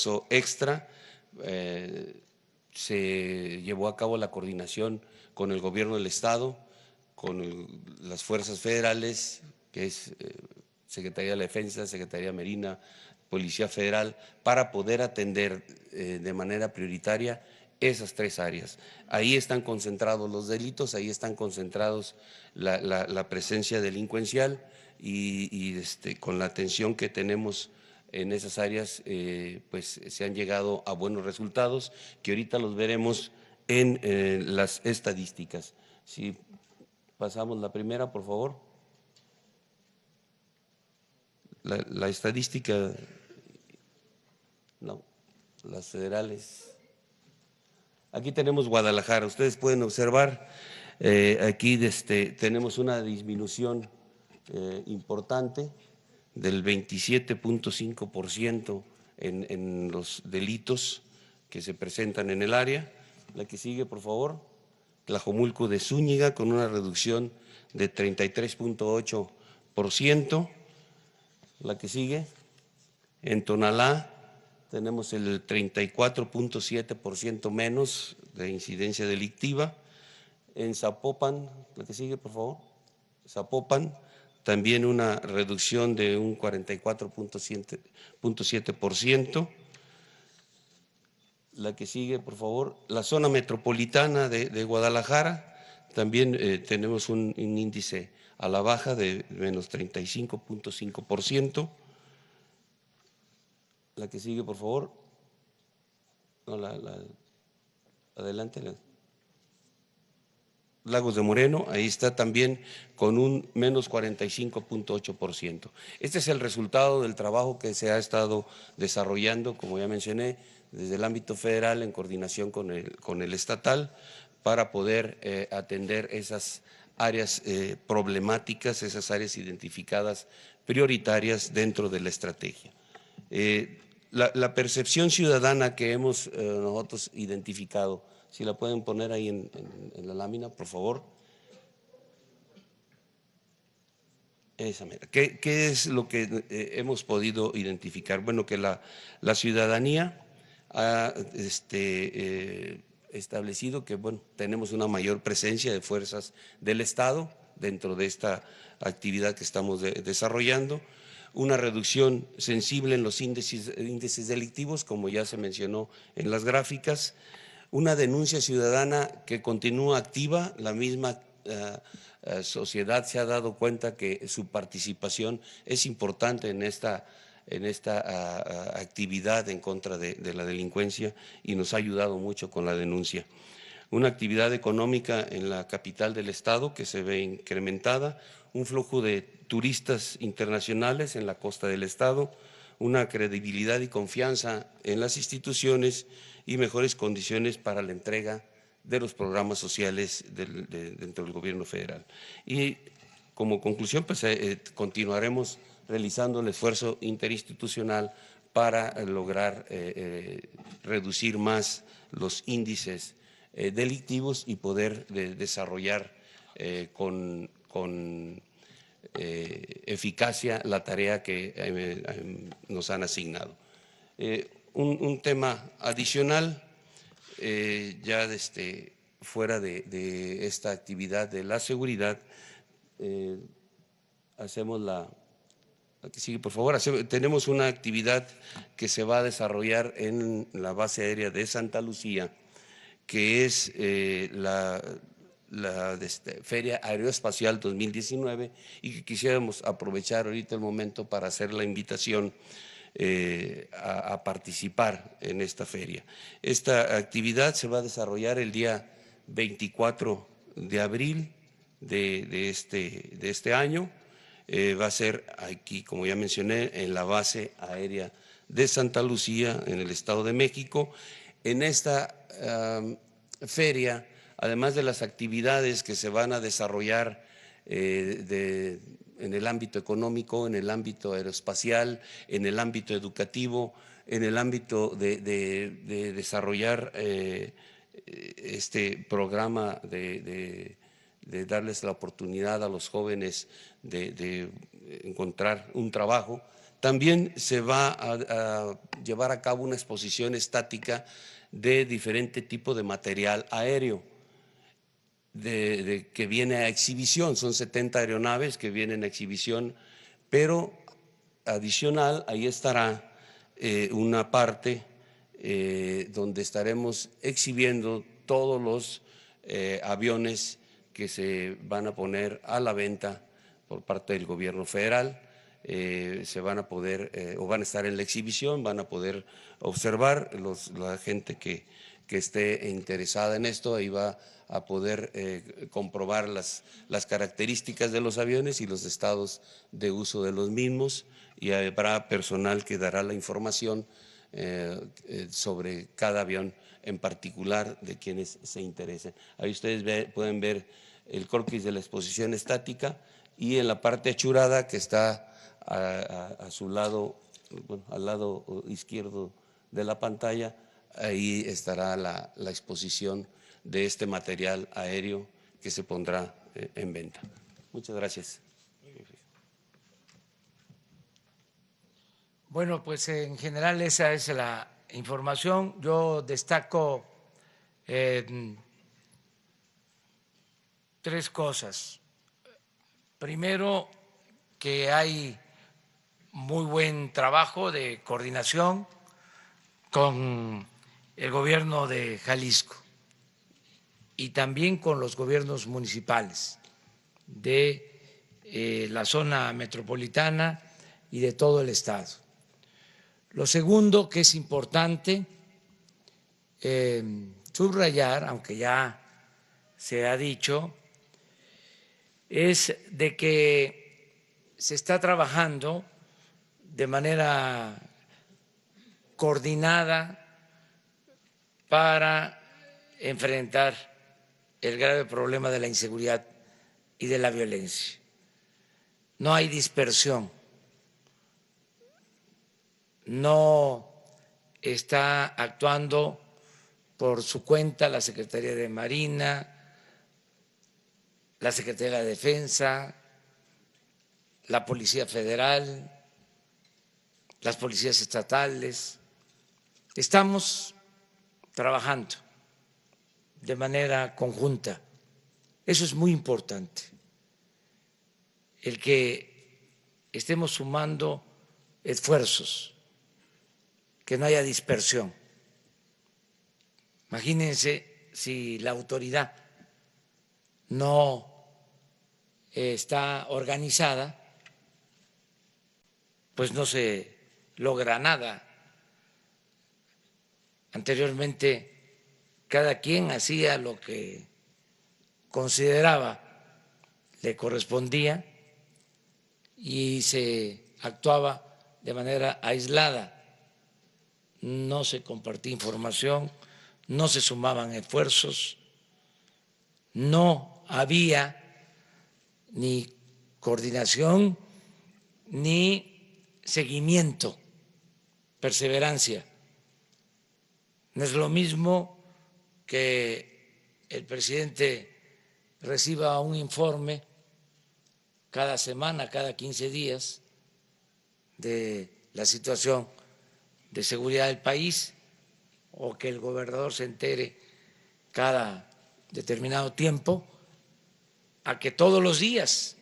esfuerzo extra. Se llevó a cabo la coordinación con el gobierno del Estado, con las fuerzas federales, que es Secretaría de la Defensa, Secretaría Marina, Policía Federal, para poder atender de manera prioritaria esas tres áreas. Ahí están concentrados los delitos, ahí están concentrados la presencia delincuencial y con la atención que tenemos en esas áreas, pues se han llegado a buenos resultados, que ahorita los veremos en las estadísticas. Si pasamos la primera, por favor. La estadística, no, las federales. Aquí tenemos Guadalajara, ustedes pueden observar, aquí tenemos una disminución importante del 27.5% en los delitos que se presentan en el área. La que sigue, por favor, Tlajomulco de Zúñiga, con una reducción de 33.8%. La que sigue, en Tonalá, tenemos el 34.7% menos de incidencia delictiva. En Zapopan, la que sigue, por favor, Zapopan, también una reducción de un 44.7%. La que sigue, por favor, la zona metropolitana de Guadalajara, también tenemos un índice a la baja de menos 35.5%. La que sigue, por favor. No, adelante. Lagos de Moreno, ahí está también con un menos 45.8%. Este es el resultado del trabajo que se ha estado desarrollando, como ya mencioné, desde el ámbito federal en coordinación con el estatal para poder atender esas áreas problemáticas, esas áreas identificadas prioritarias dentro de la estrategia. La percepción ciudadana que hemos nosotros identificado, si la pueden poner ahí en la lámina, por favor. Esa mera. ¿Qué es lo que hemos podido identificar? Bueno, que la ciudadanía ha establecido que, bueno, tenemos una mayor presencia de fuerzas del Estado dentro de esta actividad que estamos desarrollando, una reducción sensible en los índices delictivos, como ya se mencionó en las gráficas, una denuncia ciudadana que continúa activa, la misma sociedad se ha dado cuenta que su participación es importante en esta actividad en contra de la delincuencia y nos ha ayudado mucho con la denuncia. Una actividad económica en la capital del estado que se ve incrementada, un flujo de turistas internacionales en la costa del estado, una credibilidad y confianza en las instituciones y mejores condiciones para la entrega de los programas sociales dentro del gobierno federal. Y como conclusión, pues continuaremos realizando el esfuerzo interinstitucional para lograr reducir más los índices delictivos y poder desarrollar con eficacia la tarea que nos han asignado. Un tema adicional, ya fuera de esta actividad de la seguridad, hacemos la que sigue, por favor. Tenemos una actividad que se va a desarrollar en la base aérea de Santa Lucía, que es la Feria Aeroespacial 2019 y que quisiéramos aprovechar ahorita el momento para hacer la invitación a participar en esta feria. Esta actividad se va a desarrollar el día 24 de abril de este año. Va a ser aquí, como ya mencioné, en la base aérea de Santa Lucía, en el Estado de México. En esta feria, además de las actividades que se van a desarrollar en el ámbito económico, en el ámbito aeroespacial, en el ámbito educativo, en el ámbito de desarrollar este programa de darles la oportunidad a los jóvenes de encontrar un trabajo, También se va a llevar a cabo una exposición estática de diferente tipo de material aéreo que viene a exhibición. Son 70 aeronaves que vienen a exhibición, pero adicional ahí estará una parte donde estaremos exhibiendo todos los aviones que se van a poner a la venta por parte del gobierno federal. Se van a poder o van a estar en la exhibición, van a poder observar la gente que esté interesada en esto, ahí va a poder comprobar las características de los aviones y los estados de uso de los mismos, y habrá personal que dará la información sobre cada avión en particular de quienes se interesen. Ahí ustedes pueden ver el croquis de la exposición estática, y en la parte achurada que está a su lado, bueno, al lado izquierdo de la pantalla, ahí estará la exposición de este material aéreo que se pondrá en venta. Muchas gracias. Bueno, pues en general esa es la información. Yo destaco tres cosas. Primero, que hay muy buen trabajo de coordinación con el gobierno de Jalisco y también con los gobiernos municipales de la zona metropolitana y de todo el estado. Lo segundo que es importante subrayar, aunque ya se ha dicho, es de que se está trabajando de manera coordinada para enfrentar el grave problema de la inseguridad y de la violencia. No hay dispersión, no está actuando por su cuenta la Secretaría de Marina, la Secretaría de la Defensa, la Policía Federal, las policías estatales. Estamos trabajando de manera conjunta. Eso es muy importante, el que estemos sumando esfuerzos, que no haya dispersión. Imagínense si la autoridad no está organizada, pues no se logra nada. Anteriormente cada quien hacía lo que consideraba le correspondía y se actuaba de manera aislada, no se compartía información, no se sumaban esfuerzos, no había ni coordinación ni seguimiento, perseverancia. No es lo mismo que el presidente reciba un informe cada semana, cada 15 días, de la situación de seguridad del país, o que el gobernador se entere cada determinado tiempo, a que todos los días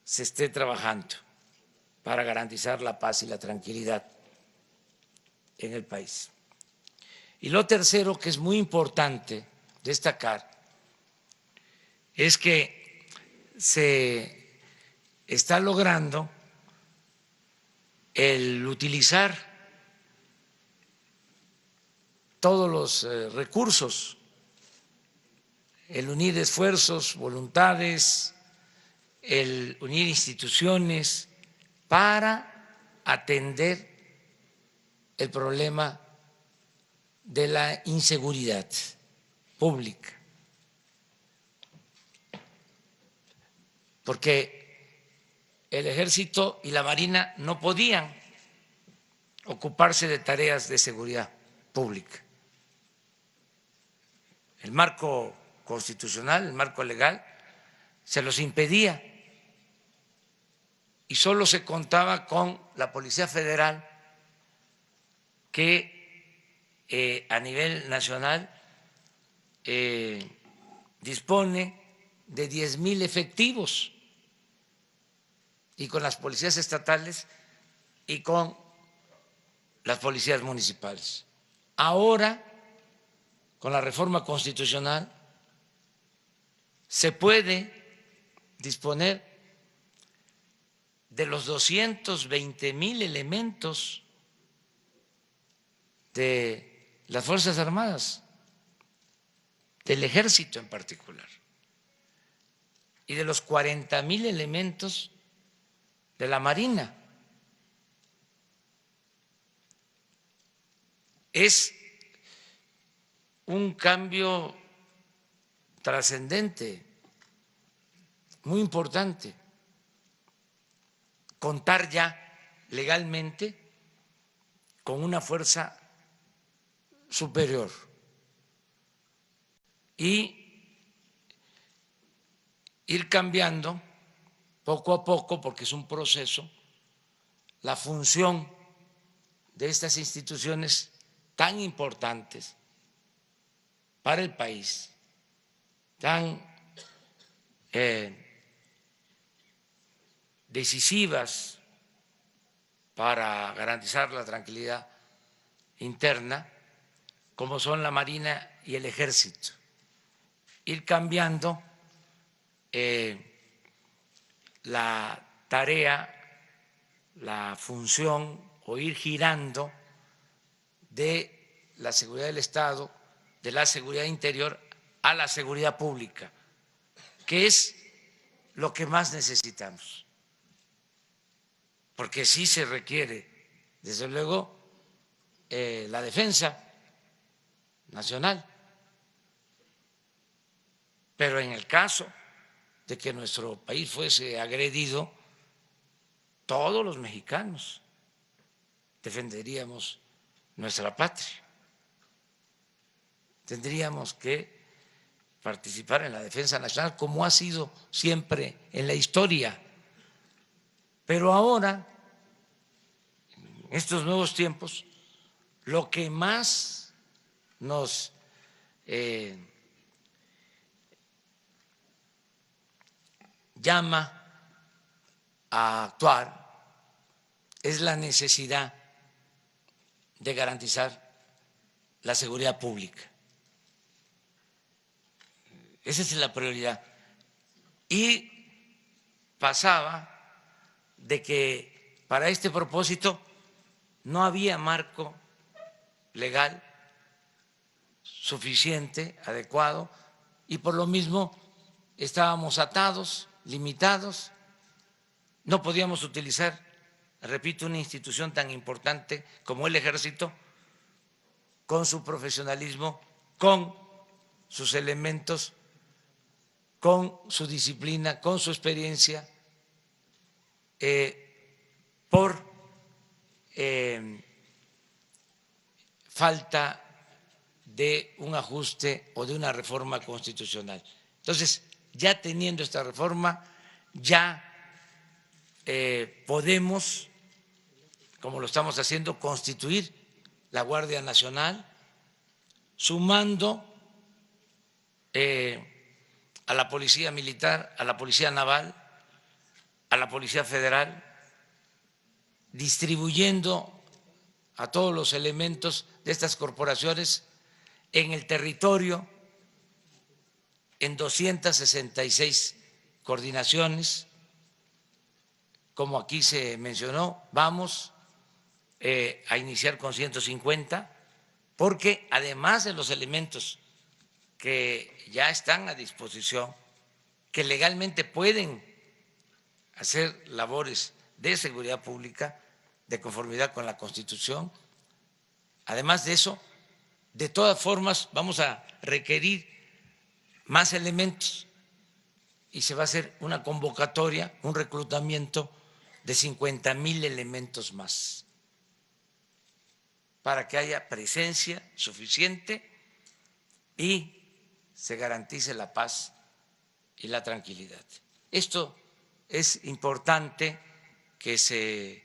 se esté trabajando para garantizar la paz y la tranquilidad en el país. Y lo tercero, que es muy importante destacar, es que se está logrando el utilizar todos los recursos, el unir esfuerzos, voluntades, el unir instituciones para atender el problema de la inseguridad pública. Porque el Ejército y la Marina no podían ocuparse de tareas de seguridad pública. El marco constitucional, el marco legal, se los impedía. y solo se contaba con la Policía Federal, que a nivel nacional dispone de 10,000 efectivos, y con las policías estatales y con las policías municipales. Ahora, con la reforma constitucional, se puede disponer de los 220,000 elementos de las Fuerzas Armadas, del Ejército en particular, y de los 40,000 elementos de la Marina. Es un cambio trascendente, muy importante, contar ya legalmente con una fuerza superior y ir cambiando poco a poco, porque es un proceso, la función de estas instituciones tan importantes para el país, tan decisivas para garantizar la tranquilidad interna, como son la Marina y el Ejército. Ir cambiando la tarea, la función, o ir girando de la seguridad del Estado, de la seguridad interior a la seguridad pública, que es lo que más necesitamos, porque sí se requiere, desde luego, la defensa nacional, pero en el caso de que nuestro país fuese agredido, todos los mexicanos defenderíamos nuestra patria. Tendríamos que participar en la defensa nacional, como ha sido siempre en la historia. Pero ahora, en estos nuevos tiempos, lo que más nos llama a actuar es la necesidad de garantizar la seguridad pública. Esa es la prioridad. Y pasaba de que para este propósito no había marco legal suficiente, adecuado, y por lo mismo estábamos atados, limitados, no podíamos utilizar, repito, una institución tan importante como el Ejército, con su profesionalismo, con sus elementos, con su disciplina, con su experiencia, por falta de un ajuste o de una reforma constitucional. Entonces, ya teniendo esta reforma, ya podemos, como lo estamos haciendo, constituir la Guardia Nacional, sumando a la Policía Militar, a la Policía Naval, a la Policía Federal, distribuyendo a todos los elementos de estas corporaciones en el territorio, en 266 coordinaciones, como aquí se mencionó. Vamos a iniciar con 150, porque además de los elementos que ya están a disposición, que legalmente pueden hacer labores de seguridad pública de conformidad con la Constitución, además de eso, de todas formas vamos a requerir más elementos y se va a hacer una convocatoria, un reclutamiento de 50,000 elementos más para que haya presencia suficiente y se garantice la paz y la tranquilidad. Esto es importante que se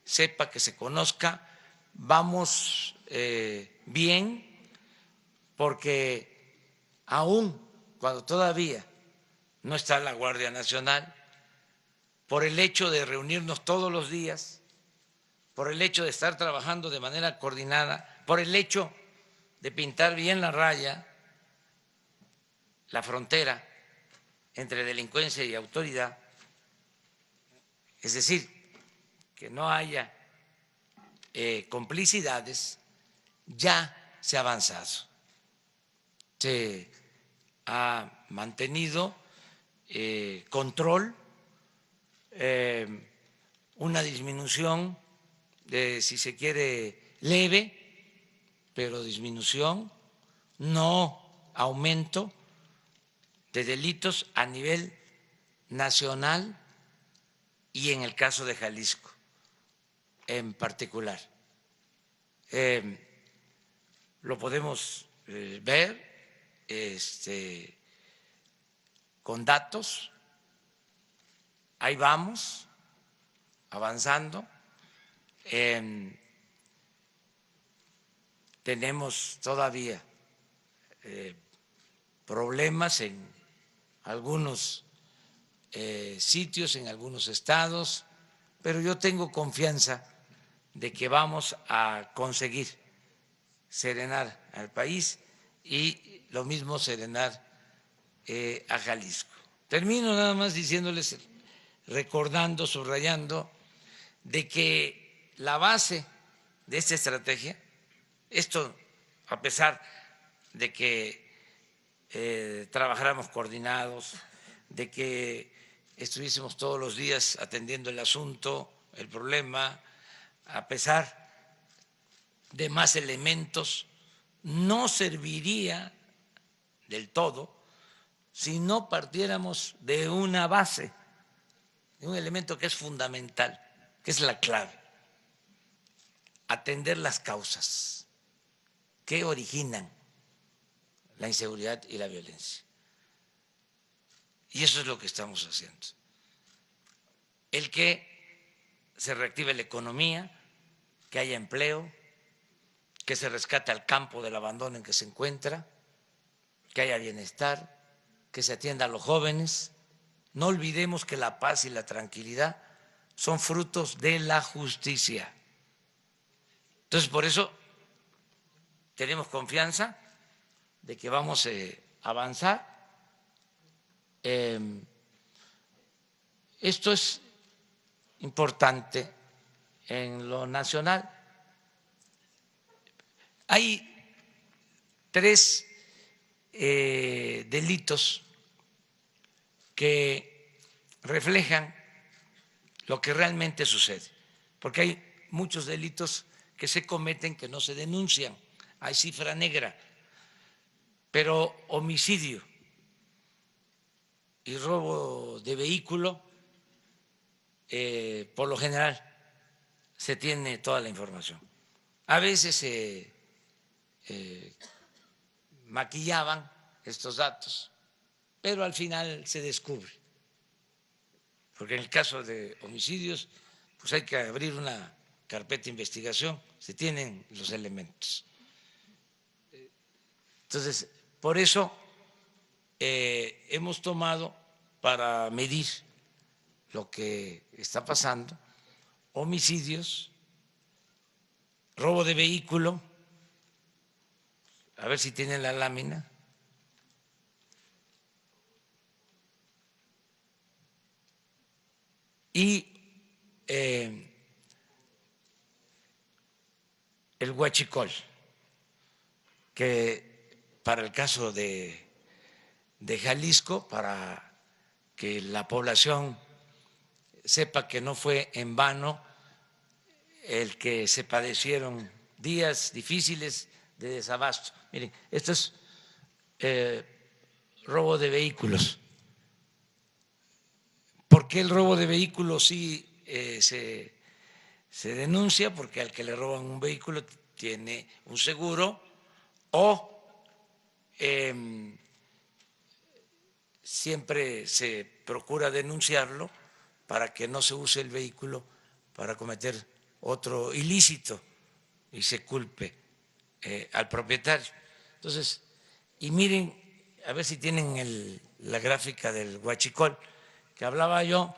sepa, que se conozca. Vamos bien, porque aún cuando todavía no está la Guardia Nacional, por el hecho de reunirnos todos los días, por el hecho de estar trabajando de manera coordinada, por el hecho de pintar bien la raya, la frontera entre delincuencia y autoridad, es decir, que no haya complicidades, ya se ha avanzado. Se ha mantenido control, una disminución, si se quiere, leve, pero disminución, no aumento de delitos a nivel nacional y en el caso de Jalisco en particular. Lo podemos ver con datos, ahí vamos avanzando. Tenemos todavía problemas en algunos sitios, en algunos estados, pero yo tengo confianza de que vamos a conseguir serenar al país y lo mismo serenar a Jalisco. Termino nada más diciéndoles, recordando, subrayando, de que la base de esta estrategia, esto a pesar de que trabajáramos coordinados, de que estuviésemos todos los días atendiendo el asunto, el problema, a pesar de más elementos, no serviría del todo si no partiéramos de una base, de un elemento que es fundamental, que es la clave: atender las causas que originan la inseguridad y la violencia. Y eso es lo que estamos haciendo. El que se reactive la economía, que haya empleo, que se rescate al campo del abandono en que se encuentra, que haya bienestar, que se atienda a los jóvenes. No olvidemos que la paz y la tranquilidad son frutos de la justicia. Entonces, por eso tenemos confianza de que vamos a avanzar. Esto es importante en lo nacional. Hay 3 delitos que reflejan lo que realmente sucede, porque hay muchos delitos que se cometen que no se denuncian, hay cifra negra, pero homicidio y robo de vehículo, por lo general se tiene toda la información. A veces se maquillaban estos datos, pero al final se descubre, porque en el caso de homicidios pues hay que abrir una carpeta de investigación, se tienen los elementos. Entonces, por eso hemos tomado, para medir lo que está pasando, homicidios, robo de vehículo, a ver si tienen la lámina, y el huachicol, que para el caso de Jalisco, para que la población sepa que no fue en vano el que se padecieron días difíciles de desabasto. Miren, esto es robo de vehículos. ¿Por qué el robo de vehículos sí se denuncia? Porque al que le roban un vehículo tiene un seguro o siempre se procura denunciarlo para que no se use el vehículo para cometer otro ilícito y se culpe al propietario. Entonces, y miren, a ver si tienen la gráfica del huachicol que hablaba yo,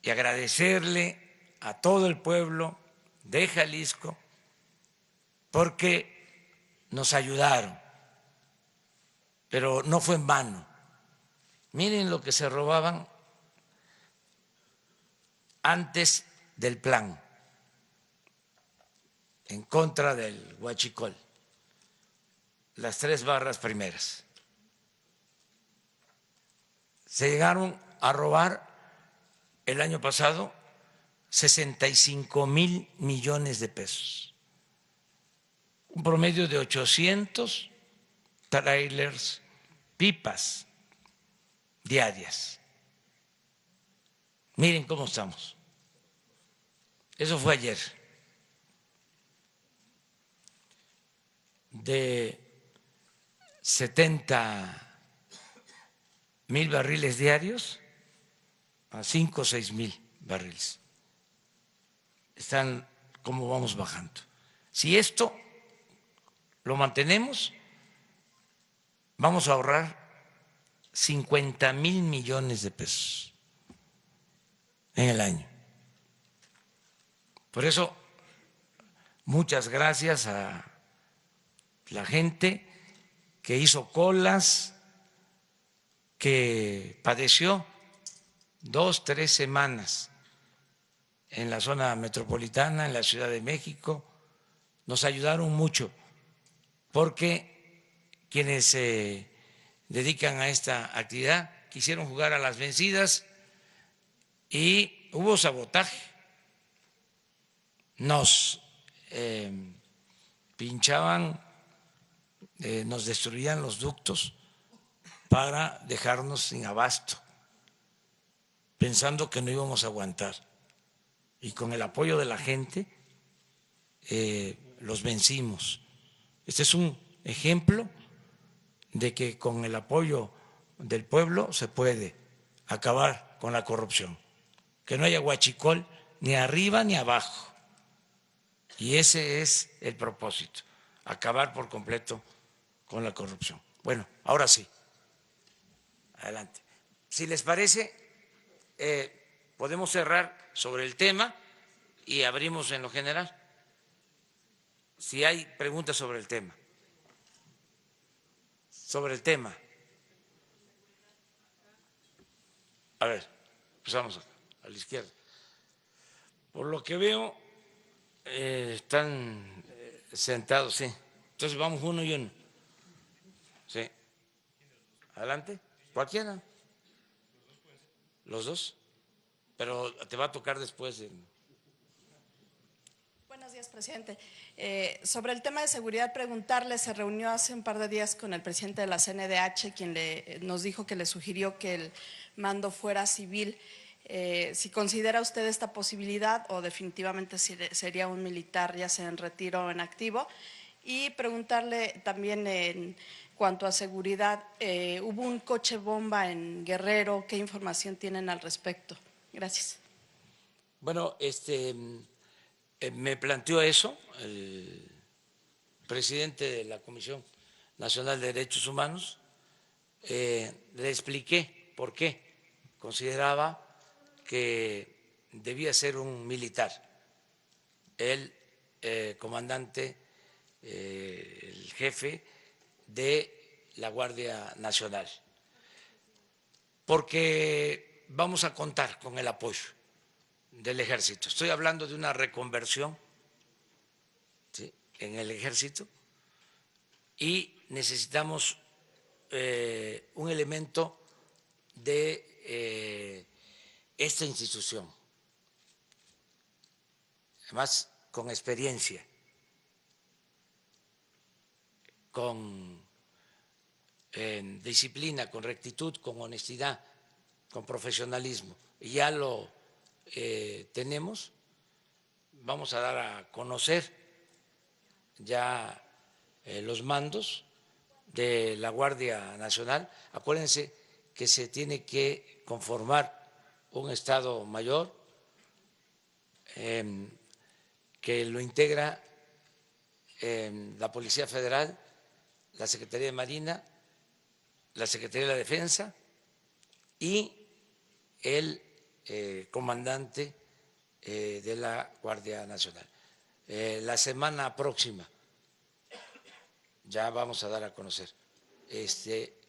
y agradecerle a todo el pueblo de Jalisco porque nos ayudaron, pero no fue en vano. Miren lo que se robaban antes del plan en contra del huachicol, las 3 barras primeras. Se llegaron a robar el año pasado 65,000 millones de pesos, un promedio de 800 trailers, pipas diarias. Miren cómo estamos. Eso fue ayer. De 70,000 barriles diarios a 5 o 6,000 barriles. Están como vamos bajando. Si esto lo mantenemos, vamos a ahorrar 50,000 millones de pesos en el año. Por eso, muchas gracias a la gente que hizo colas, que padeció 2, 3 semanas en la zona metropolitana, en la Ciudad de México. Nos ayudaron mucho porque quienes se dedican a esta actividad quisieron jugar a las vencidas y hubo sabotaje. Nos pinchaban, nos destruían los ductos para dejarnos sin abasto, pensando que no íbamos a aguantar. Y con el apoyo de la gente los vencimos. Este es un ejemplo de que con el apoyo del pueblo se puede acabar con la corrupción, que no haya huachicol ni arriba ni abajo. Y ese es el propósito, acabar por completo con la corrupción. Bueno, ahora sí, adelante. Si les parece, podemos cerrar sobre el tema y abrimos en lo general. Si hay preguntas sobre el tema. Sobre el tema. A ver, empezamos a la izquierda. Por lo que veo, están sentados, sí. Entonces vamos uno y uno. Sí. Adelante. Cualquiera. Los dos. Pero te va a tocar después. Buenos días, presidente. Sobre el tema de seguridad, preguntarle, se reunió hace un par de días con el presidente de la CNDH, quien nos dijo que le sugirió que el mando fuera civil. Si considera usted esta posibilidad o definitivamente sería un militar, ya sea en retiro o en activo. Y preguntarle también en cuanto a seguridad, hubo un coche bomba en Guerrero, ¿qué información tienen al respecto? Gracias. Bueno, me planteó eso el presidente de la Comisión Nacional de Derechos Humanos. Le expliqué por qué consideraba que debía ser un militar, el comandante, el jefe de la Guardia Nacional, porque vamos a contar con el apoyo del ejército. Estoy hablando de una reconversión, ¿sí?, en el ejército, y necesitamos un elemento de esta institución, además con experiencia, con disciplina, con rectitud, con honestidad, con profesionalismo. Y ya lo tenemos. Vamos a dar a conocer ya los mandos de la Guardia Nacional. Acuérdense que se tiene que conformar un Estado Mayor que lo integra la Policía Federal, la Secretaría de Marina, la Secretaría de la Defensa y el comandante de la Guardia Nacional. La semana próxima ya vamos a dar a conocer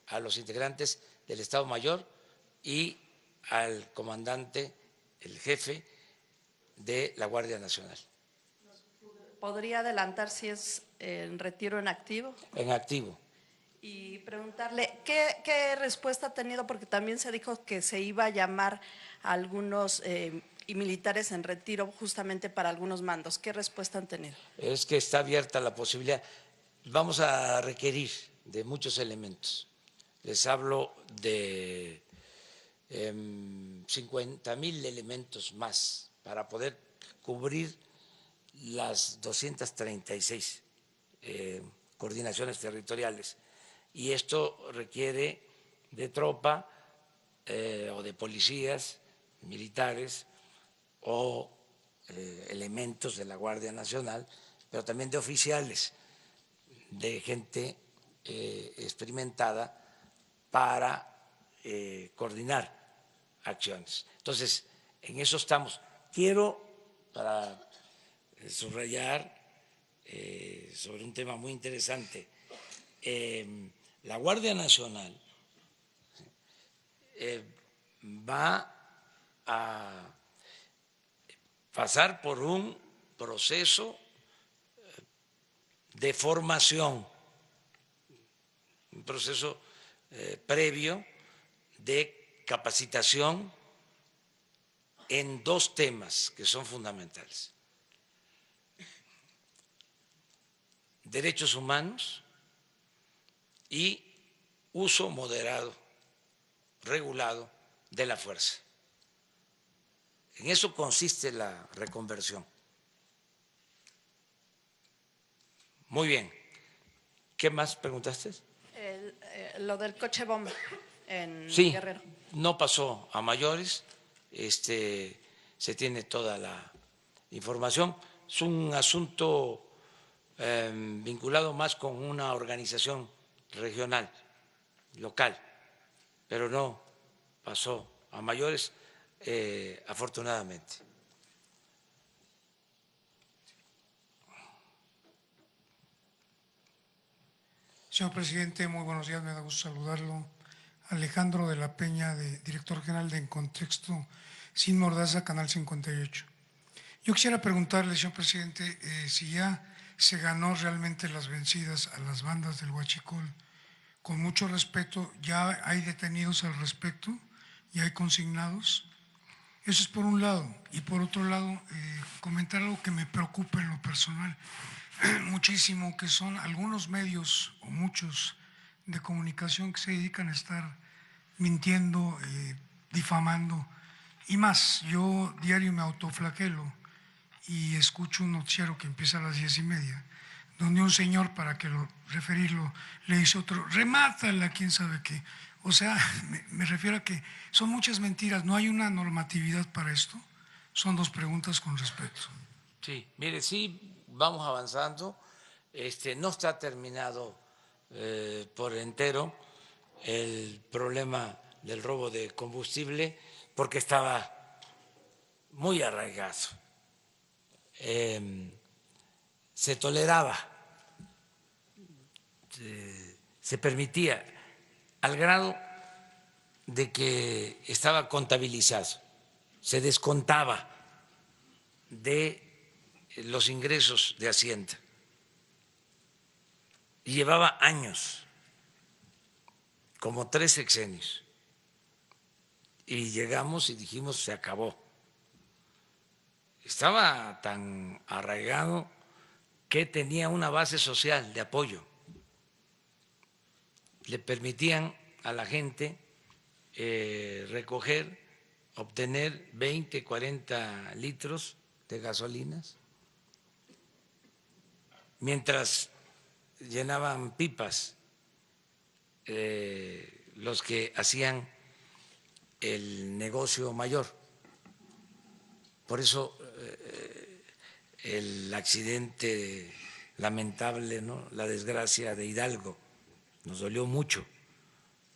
a los integrantes del Estado Mayor y al comandante, el jefe de la Guardia Nacional. ¿Podría adelantar si es en retiro en activo? En activo. Y preguntarle, ¿qué respuesta ha tenido? Porque también se dijo que se iba a llamar a algunos y militares en retiro justamente para algunos mandos. ¿Qué respuesta han tenido? Es que está abierta la posibilidad. Vamos a requerir de muchos elementos. Les hablo de 50,000 elementos más para poder cubrir las 236 coordinaciones territoriales. Y esto requiere de tropa o de policías militares o elementos de la Guardia Nacional, pero también de oficiales, de gente experimentada para coordinar acciones. Entonces, en eso estamos. Quiero, para subrayar sobre un tema muy interesante, la Guardia Nacional va a pasar por un proceso de formación, un proceso previo de capacitación en dos temas que son fundamentales: derechos humanos y uso moderado, regulado de la fuerza. En eso consiste la reconversión. Muy bien. ¿Qué más preguntaste? Lo del coche bomba en Sí, Guerrero. no pasó a mayores, se tiene toda la información. Es un asunto vinculado más con una organización regional, local, pero no pasó a mayores, afortunadamente. Señor presidente, muy buenos días, me da gusto saludarlo. Alejandro de la Peña, director general de En Contexto, Sin Mordaza, Canal 58. Yo quisiera preguntarle, señor presidente, si ya se ganó realmente las vencidas a las bandas del Huachicol. Con mucho respeto, ¿ya hay detenidos al respecto? ¿Ya hay consignados? Eso es por un lado. Y por otro lado, comentar algo que me preocupa en lo personal muchísimo, que son algunos medios o muchos de comunicación que se dedican a estar mintiendo, difamando y más. Yo diario me autoflagelo y escucho un noticiero que empieza a las 10:30, donde un señor, para que referirlo, le dice a otro, remátala, quién sabe qué. O sea, me refiero a que son muchas mentiras, no hay una normatividad para esto. Son dos preguntas con respeto. Sí, mire, sí, vamos avanzando. No está terminado por entero el problema del robo de combustible porque estaba muy arraigado. Se toleraba, se permitía, al grado de que estaba contabilizado, se descontaba de los ingresos de Hacienda y llevaba años, como 3 sexenios, y llegamos y dijimos se acabó. Estaba tan arraigado que tenía una base social de apoyo, le permitían a la gente recoger, obtener 20, 40 litros de gasolinas, mientras llenaban pipas los que hacían el negocio mayor. Por eso el accidente lamentable, ¿no? La desgracia de Hidalgo, nos dolió mucho,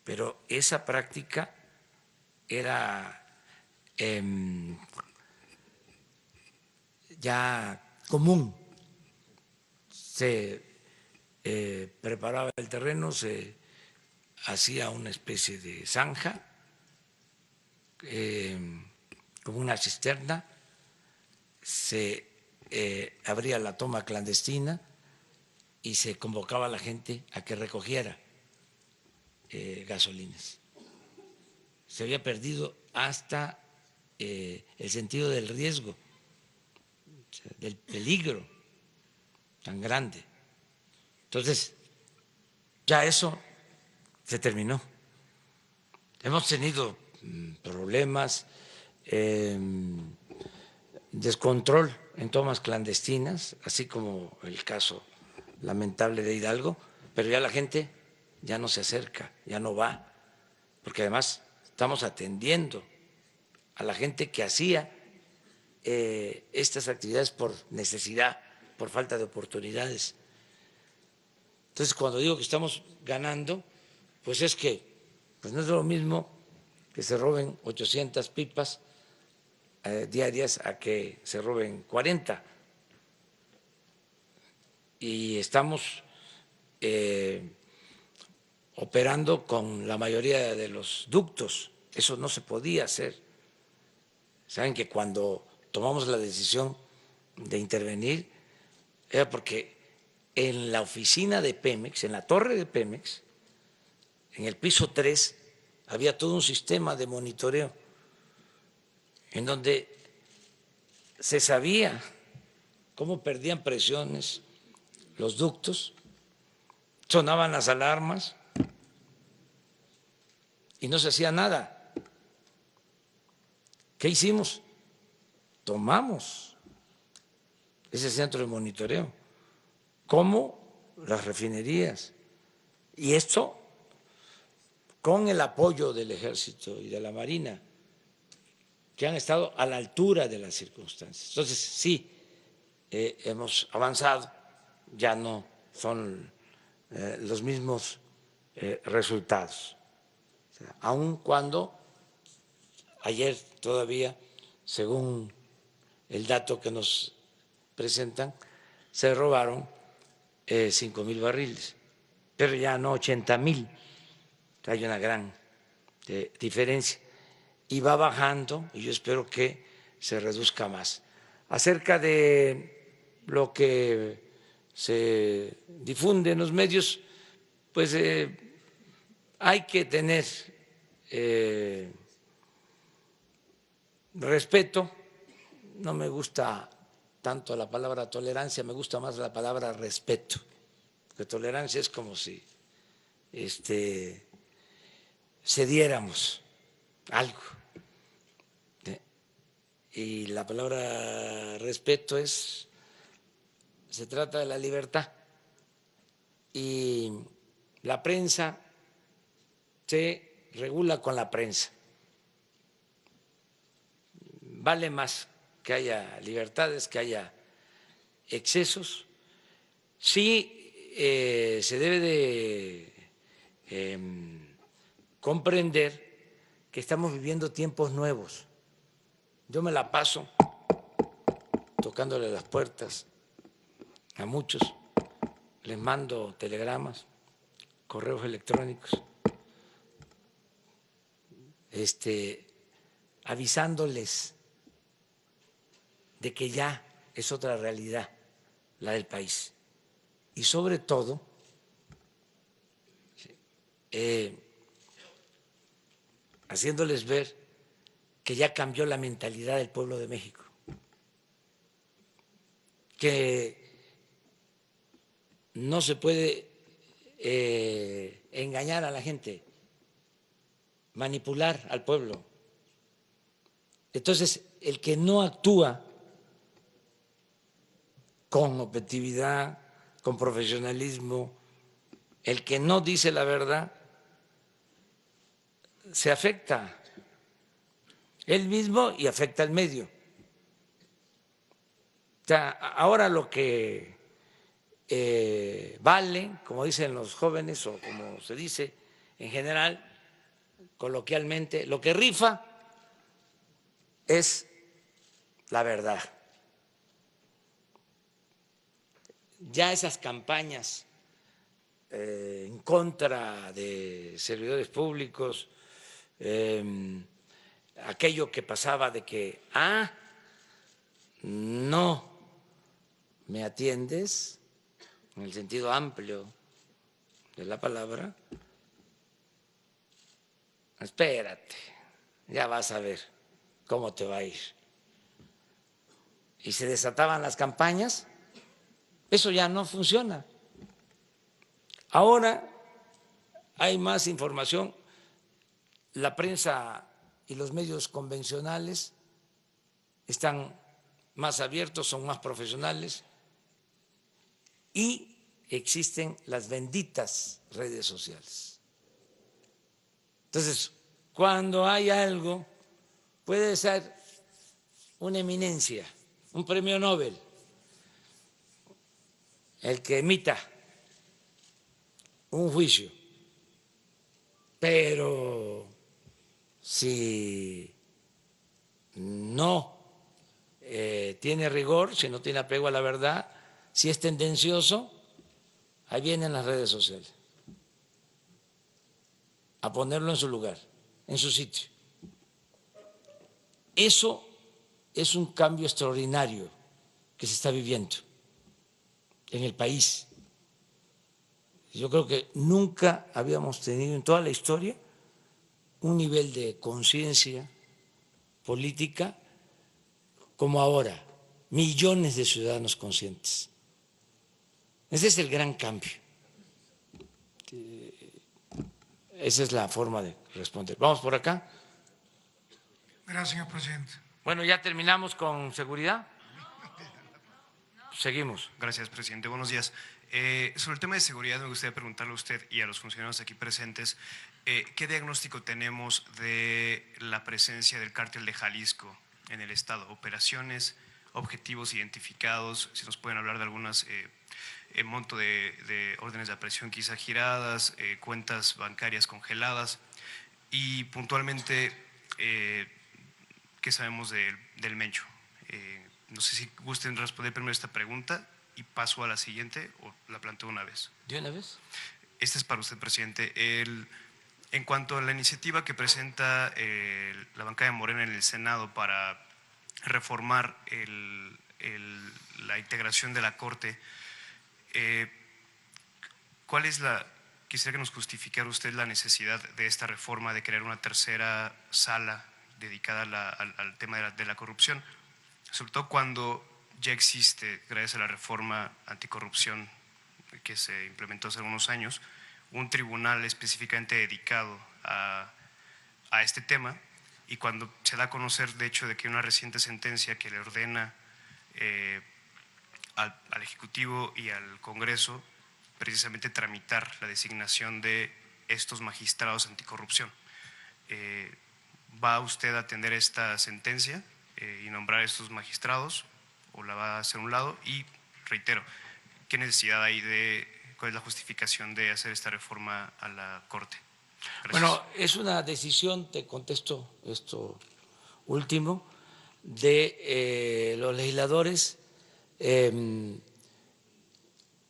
pero esa práctica era ya común. Se preparaba el terreno, se hacía una especie de zanja, como una cisterna, se abría la toma clandestina y se convocaba a la gente a que recogiera gasolinas. Se había perdido hasta el sentido del riesgo, o sea, del peligro tan grande. Entonces, ya eso se terminó. Hemos tenido problemas, descontrol en tomas clandestinas, así como el caso lamentable de Hidalgo, pero ya la gente ya no se acerca, ya no va, porque además estamos atendiendo a la gente que hacía estas actividades por necesidad, por falta de oportunidades. Entonces, cuando digo que estamos ganando, pues es que pues no es lo mismo que se roben 800 pipas diarias a que se roben 40. Y estamos operando con la mayoría de los ductos. Eso no se podía hacer. Saben que cuando tomamos la decisión de intervenir era porque en la oficina de Pemex, en la torre de Pemex, en el piso 3, había todo un sistema de monitoreo en donde se sabía cómo perdían presiones los ductos, sonaban las alarmas y no se hacía nada. ¿Qué hicimos? Tomamos ese centro de monitoreo, como las refinerías, y esto con el apoyo del Ejército y de la Marina, que han estado a la altura de las circunstancias. Entonces, sí, hemos avanzado, ya no son los mismos resultados, o sea, aun cuando ayer todavía, según el dato que nos presentan, se robaron 5,000 barriles, pero ya no 80,000. Hay una gran diferencia y va bajando y yo espero que se reduzca más. Acerca de lo que se difunde en los medios, pues hay que tener respeto. No me gusta tanto la palabra tolerancia, me gusta más la palabra respeto, porque tolerancia es como si cediéramos algo. Y la palabra respeto se trata de la libertad. Y la prensa se regula con la prensa. Vale más que haya libertades, que haya excesos. Sí, se debe de comprender que estamos viviendo tiempos nuevos. Yo me la paso tocándole las puertas a muchos, les mando telegramas, correos electrónicos, avisándoles de que ya es otra realidad la del país y sobre todo haciéndoles ver que ya cambió la mentalidad del pueblo de México, que no se puede engañar a la gente, manipular al pueblo. Entonces, el que no actúa con objetividad, con profesionalismo, el que no dice la verdad, se afecta él mismo y afecta al medio. O sea, ahora lo que vale, como dicen los jóvenes o como se dice en general, coloquialmente, lo que rifa es la verdad. Ya esas campañas en contra de servidores públicos, aquello que pasaba de que, no me atiendes, en el sentido amplio de la palabra, espérate, ya vas a ver cómo te va a ir. Y se desataban las campañas, eso ya no funciona. Ahora hay más información, la prensa y los medios convencionales están más abiertos, son más profesionales y existen las benditas redes sociales. Entonces, cuando hay algo, puede ser una eminencia, un premio Nobel, el que emita un juicio, pero si no tiene rigor, si no tiene apego a la verdad, si es tendencioso, ahí vienen las redes sociales a ponerlo en su lugar, en su sitio. Eso es un cambio extraordinario que se está viviendo en el país. Yo creo que nunca habíamos tenido en toda la historia un nivel de conciencia política como ahora, millones de ciudadanos conscientes. Ese es el gran cambio. Esa es la forma de responder. Vamos por acá. Gracias, señor presidente. Bueno, ya terminamos con seguridad. Seguimos. Gracias, presidente. Buenos días. Sobre el tema de seguridad, me gustaría preguntarle a usted y a los funcionarios aquí presentes, ¿qué diagnóstico tenemos de la presencia del cártel de Jalisco en el Estado? Operaciones, objetivos identificados, si nos pueden hablar de algunas monto de órdenes de aprehensión quizá giradas, cuentas bancarias congeladas y puntualmente, ¿qué sabemos del Mencho? No sé si gusten responder primero esta pregunta y paso a la siguiente o la planteo una vez. ¿De una vez? Esta es para usted, presidente. En cuanto a la iniciativa que presenta la bancada de Morena en el Senado para reformar la integración de la Corte, ¿cuál es quisiera que nos justificara usted la necesidad de esta reforma, de crear una tercera sala dedicada al tema de la corrupción? Sobre todo cuando ya existe, gracias a la reforma anticorrupción que se implementó hace unos años, un tribunal específicamente dedicado a este tema, y cuando se da a conocer, de hecho, de que hay una reciente sentencia que le ordena al Ejecutivo y al Congreso precisamente tramitar la designación de estos magistrados anticorrupción. ¿Va usted a atender esta sentencia y nombrar a estos magistrados o la va a hacer a un lado? Y reitero, ¿qué necesidad hay cuál es la justificación de hacer esta reforma a la Corte? Gracias. Bueno, es una decisión, te contesto esto último, de los legisladores,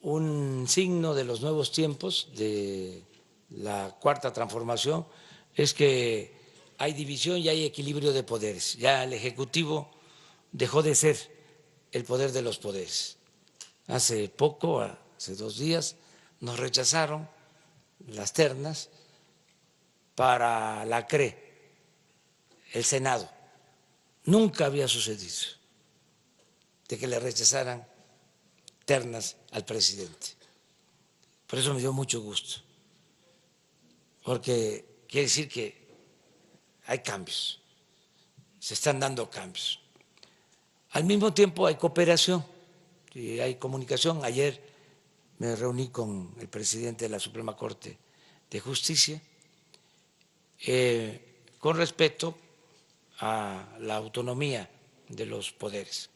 un signo de los nuevos tiempos, de la cuarta transformación, es que hay división y hay equilibrio de poderes. Ya el Ejecutivo dejó de ser el poder de los poderes. Hace poco, hace 2 días, nos rechazaron las ternas para la CRE, el Senado. Nunca había sucedido de que le rechazaran ternas al presidente. Por eso me dio mucho gusto, porque quiere decir que hay cambios, se están dando cambios. Al mismo tiempo hay cooperación y hay comunicación. Ayer me reuní con el presidente de la Suprema Corte de Justicia con respeto a la autonomía de los poderes.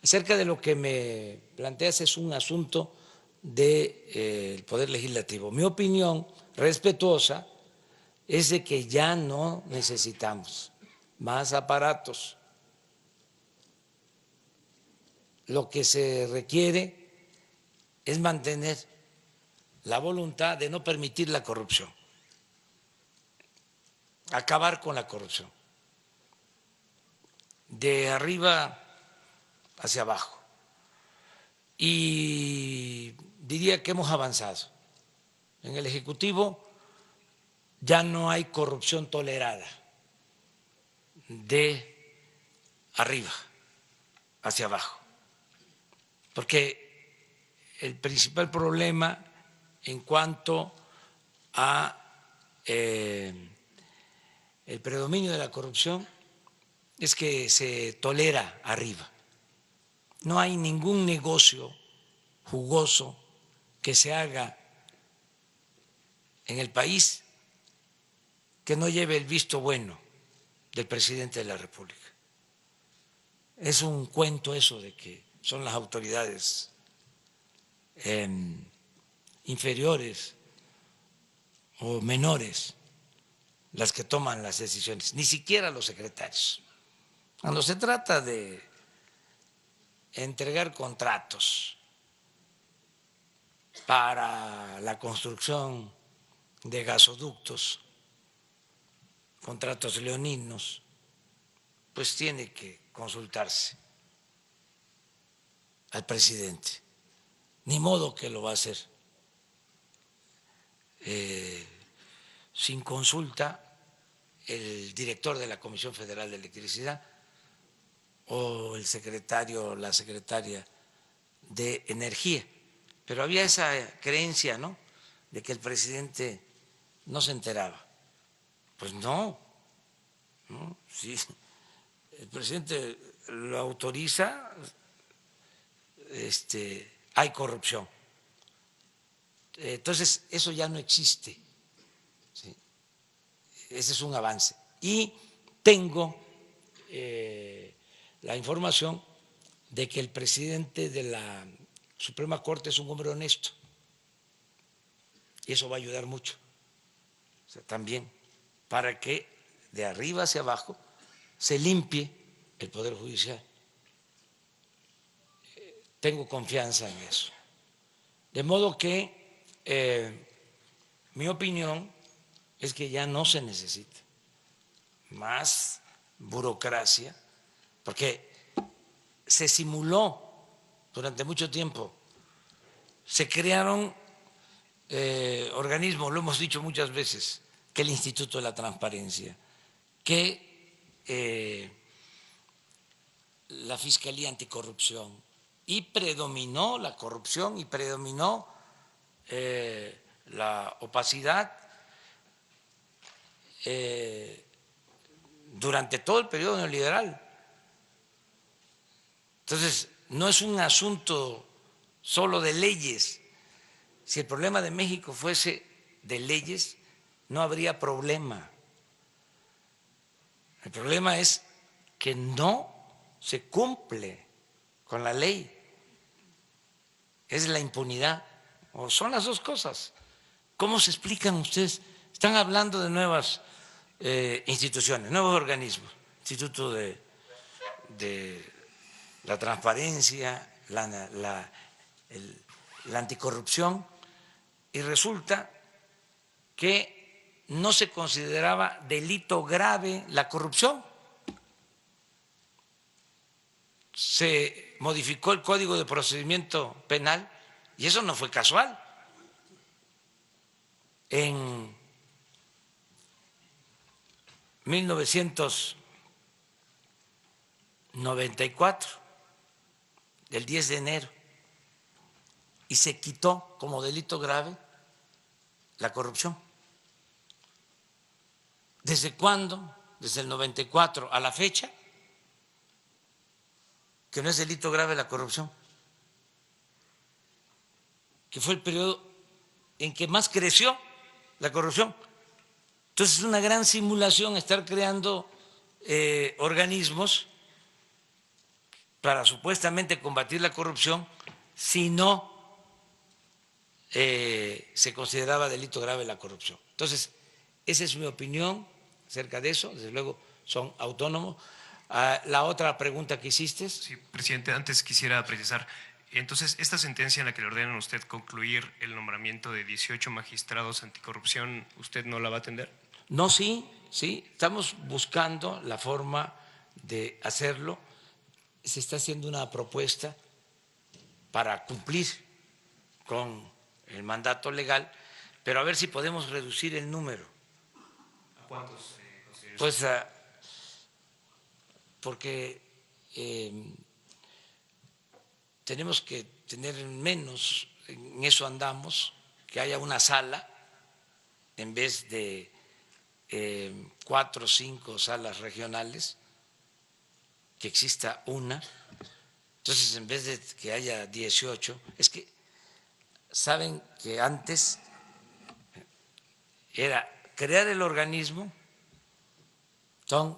Acerca de lo que me planteas, es un asunto del Poder Legislativo. Mi opinión respetuosa es de que ya no necesitamos más aparatos. Lo que se requiere es mantener la voluntad de no permitir la corrupción, acabar con la corrupción, de arriba hacia abajo. Y diría que hemos avanzado. En el Ejecutivo ya no hay corrupción tolerada de arriba hacia abajo, porque el principal problema en cuanto a el predominio de la corrupción es que se tolera arriba. No hay ningún negocio jugoso que se haga en el país que no lleve el visto bueno del presidente de la República. Es un cuento eso de que son las autoridades inferiores o menores las que toman las decisiones, ni siquiera los secretarios. Cuando se trata de entregar contratos para la construcción de gasoductos, contratos leoninos, pues tiene que consultarse al presidente. Ni modo que lo va a hacer sin consulta el director de la Comisión Federal de Electricidad o el secretario o la secretaria de Energía. Pero había esa creencia, ¿no?, de que el presidente no se enteraba. Pues no, si el presidente lo autoriza, hay corrupción. Entonces, eso ya no existe. ¿Sí? Ese es un avance. Y tengo la información de que el presidente de la Suprema Corte es un hombre honesto. Y eso va a ayudar mucho. O sea, también para que de arriba hacia abajo se limpie el Poder Judicial. Tengo confianza en eso. De modo que mi opinión es que ya no se necesita más burocracia, porque se simuló durante mucho tiempo, se crearon organismos, lo hemos dicho muchas veces, que el Instituto de la Transparencia, que la Fiscalía Anticorrupción, y predominó la corrupción y predominó la opacidad durante todo el periodo neoliberal. Entonces, no es un asunto solo de leyes. Si el problema de México fuese de leyes, no habría problema. El problema es que no se cumple con la ley. Es la impunidad, o son las dos cosas. ¿Cómo se explican ustedes? Están hablando de nuevas instituciones, nuevos organismos, Instituto de la Transparencia, la anticorrupción, y resulta que no se consideraba delito grave la corrupción. Se modificó el Código de Procedimiento Penal y eso no fue casual. En 1994, el 10 de enero, y se quitó como delito grave la corrupción. ¿Desde cuándo? Desde el 94 a la fecha, que no es delito grave la corrupción, que fue el periodo en que más creció la corrupción. Entonces es una gran simulación estar creando organismos para supuestamente combatir la corrupción si no se consideraba delito grave la corrupción. Entonces, esa es mi opinión acerca de eso, desde luego son autónomos. La otra pregunta que hiciste. Sí, presidente, antes quisiera precisar, entonces, esta sentencia en la que le ordenan a usted concluir el nombramiento de 18 magistrados anticorrupción, ¿usted no la va a atender? No, sí, estamos buscando la forma de hacerlo. Se está haciendo una propuesta para cumplir con el mandato legal, pero a ver si podemos reducir el número. ¿A cuántos? Pues porque tenemos que tener menos, en eso andamos, que haya una sala en vez de 4 o 5 salas regionales, que exista una. Entonces, en vez de que haya 18, es que saben que antes era crear el organismo, son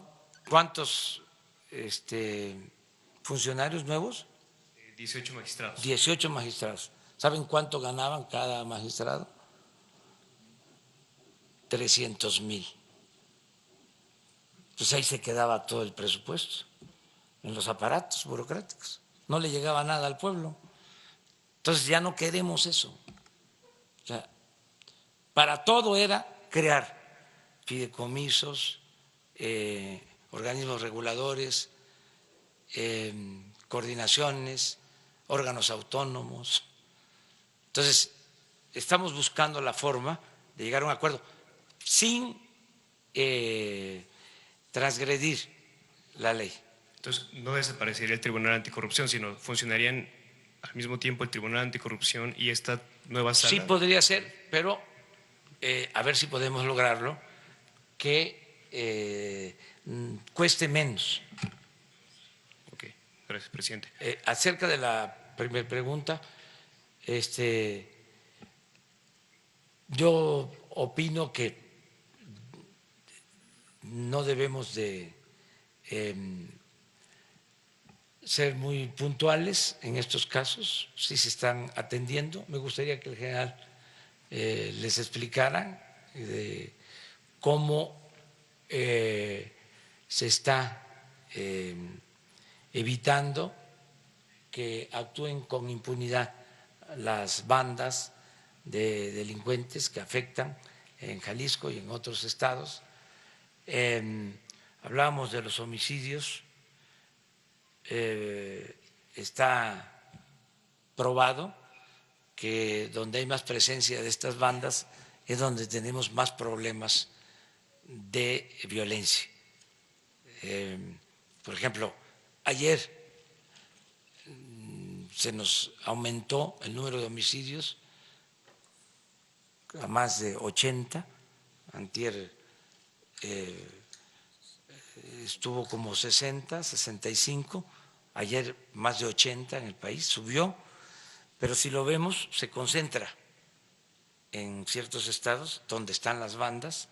¿cuántos funcionarios nuevos? 18 magistrados. 18 magistrados. ¿Saben cuánto ganaban cada magistrado? 300,000. Pues ahí se quedaba todo el presupuesto, en los aparatos burocráticos. No le llegaba nada al pueblo. Entonces ya no queremos eso. O sea, para todo era crear fideicomisos, organismos reguladores, coordinaciones, órganos autónomos. Entonces, estamos buscando la forma de llegar a un acuerdo sin transgredir la ley. Entonces, no desaparecería el Tribunal Anticorrupción, sino funcionarían al mismo tiempo el Tribunal Anticorrupción y esta nueva sala. Sí podría ser, pero a ver si podemos lograrlo, que cueste menos. Ok, gracias, presidente. Acerca de la primera pregunta, yo opino que no debemos de ser muy puntuales en estos casos, si se están atendiendo. Me gustaría que el general les explicara de cómo se está evitando que actúen con impunidad las bandas de delincuentes que afectan en Jalisco y en otros estados. Hablábamos de los homicidios. Está probado que donde hay más presencia de estas bandas es donde tenemos más problemas de violencia. Por ejemplo, ayer se nos aumentó el número de homicidios a más de 80, antier estuvo como 60, 65, ayer más de 80 en el país, subió, pero si lo vemos se concentra en ciertos estados donde están las bandas.